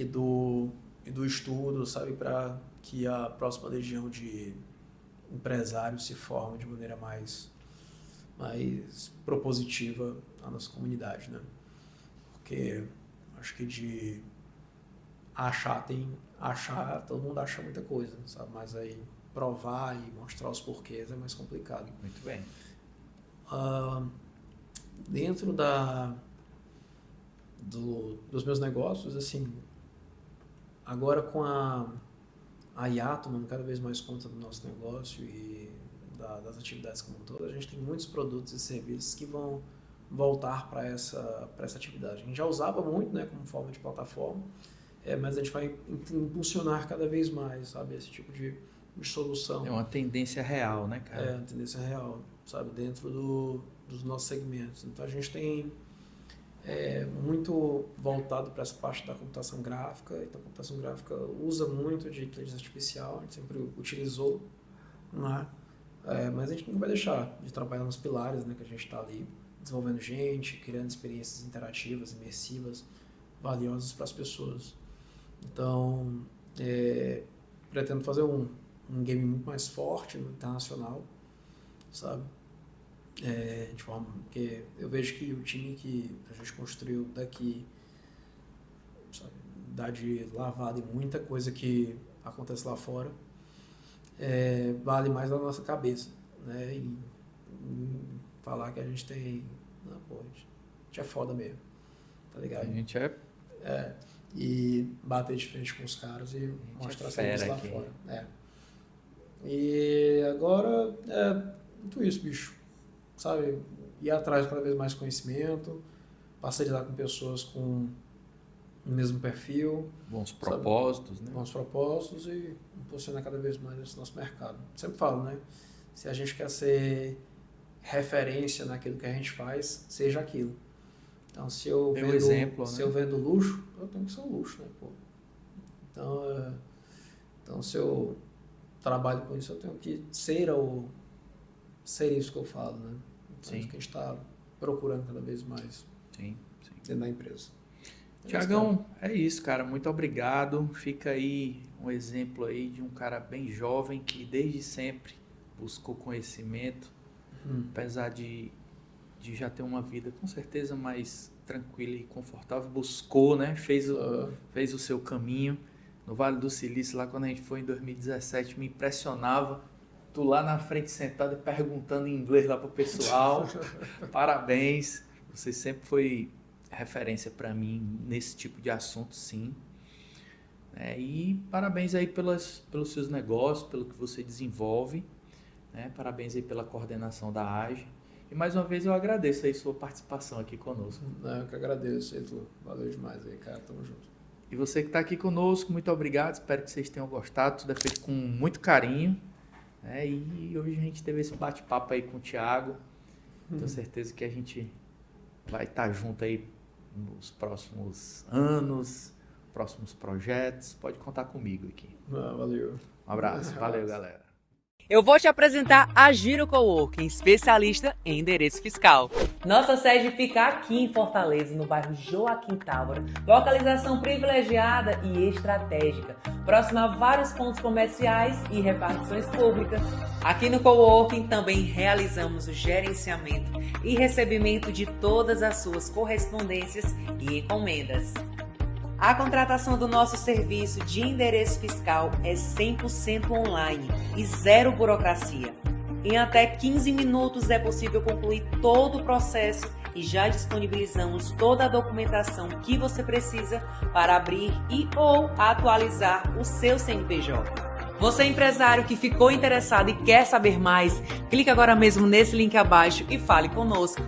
do estudo, sabe, para que a próxima legião de empresários se forme de maneira mais propositiva na nossa comunidade, né? Porque acho que de achar, todo mundo acha muita coisa, sabe? Mas aí provar e mostrar os porquês é mais complicado. Muito bem. Dentro dos meus negócios, assim, agora com a IA tomando cada vez mais conta do nosso negócio e das atividades como um todo, a gente tem muitos produtos e serviços que vão voltar para essa atividade. A gente já usava muito, né, como forma de plataforma, mas a gente vai impulsionar cada vez mais, sabe, esse tipo de solução. É uma tendência real, né, cara? Uma tendência real, sabe, dentro dos nossos segmentos. Então a gente tem muito voltado para essa parte da computação gráfica. Então a computação gráfica usa muito de inteligência artificial, a gente sempre utilizou, né? Mas a gente nunca vai deixar de trabalhar nos pilares, né, que a gente está ali, desenvolvendo gente, criando experiências interativas, imersivas, valiosas para as pessoas. Então, pretendo fazer um game muito mais forte no internacional, sabe? De forma que eu vejo que o time que a gente construiu daqui, sabe, dá de lavada em muita coisa que acontece lá fora, vale mais da nossa cabeça, né? E falar que a gente tem... Não, pô, a gente é foda mesmo, tá ligado? A gente e bater de frente com os caras e mostrar serviço lá aqui fora. E agora muito isso, bicho. Sabe? Ir atrás de cada vez mais conhecimento, passar a lidar com pessoas com o mesmo perfil. Bons propósitos, né? Bons propósitos e impulsionar cada vez mais esse nosso mercado. Sempre falo, né? Se a gente quer ser referência naquilo que a gente faz, seja aquilo. Então, se eu vendo luxo, eu tenho que ser um luxo, né? Pô. Então, se eu trabalho com isso, eu tenho que ser isso que eu falo, né? Então, é isso que a gente está procurando cada vez mais dentro da empresa. Tiagão, é isso, cara. Muito obrigado. Fica aí um exemplo aí de um cara bem jovem que desde sempre buscou conhecimento, apesar de já ter uma vida com certeza mais tranquila e confortável, buscou, né? Fez o seu caminho. No Vale do Silício, lá quando a gente foi em 2017, me impressionava. Tu lá na frente sentado e perguntando em inglês lá pro pessoal. Parabéns. Você sempre foi referência para mim nesse tipo de assunto, sim. E parabéns aí pelos seus negócios, pelo que você desenvolve. Parabéns aí pela coordenação da AGE. E mais uma vez eu agradeço aí sua participação aqui conosco. Eu que agradeço, Heitor. Valeu demais aí, cara. Tamo junto. E você que está aqui conosco, muito obrigado. Espero que vocês tenham gostado. Tudo é feito com muito carinho. E hoje a gente teve esse bate-papo aí com o Thiago. Tenho certeza que a gente vai estar junto aí nos próximos anos, próximos projetos. Pode contar comigo aqui. Valeu. Um abraço. Valeu, galera. Eu vou te apresentar a Giro Coworking, especialista em endereço fiscal. Nossa sede fica aqui em Fortaleza, no bairro Joaquim Távora. Localização privilegiada e estratégica, próxima a vários pontos comerciais e repartições públicas. Aqui no Coworking também realizamos o gerenciamento e recebimento de todas as suas correspondências e encomendas. A contratação do nosso serviço de endereço fiscal é 100% online e zero burocracia. Em até 15 minutos é possível concluir todo o processo e já disponibilizamos toda a documentação que você precisa para abrir ou atualizar o seu CNPJ. Você empresário que ficou interessado e quer saber mais, clique agora mesmo nesse link abaixo e fale conosco.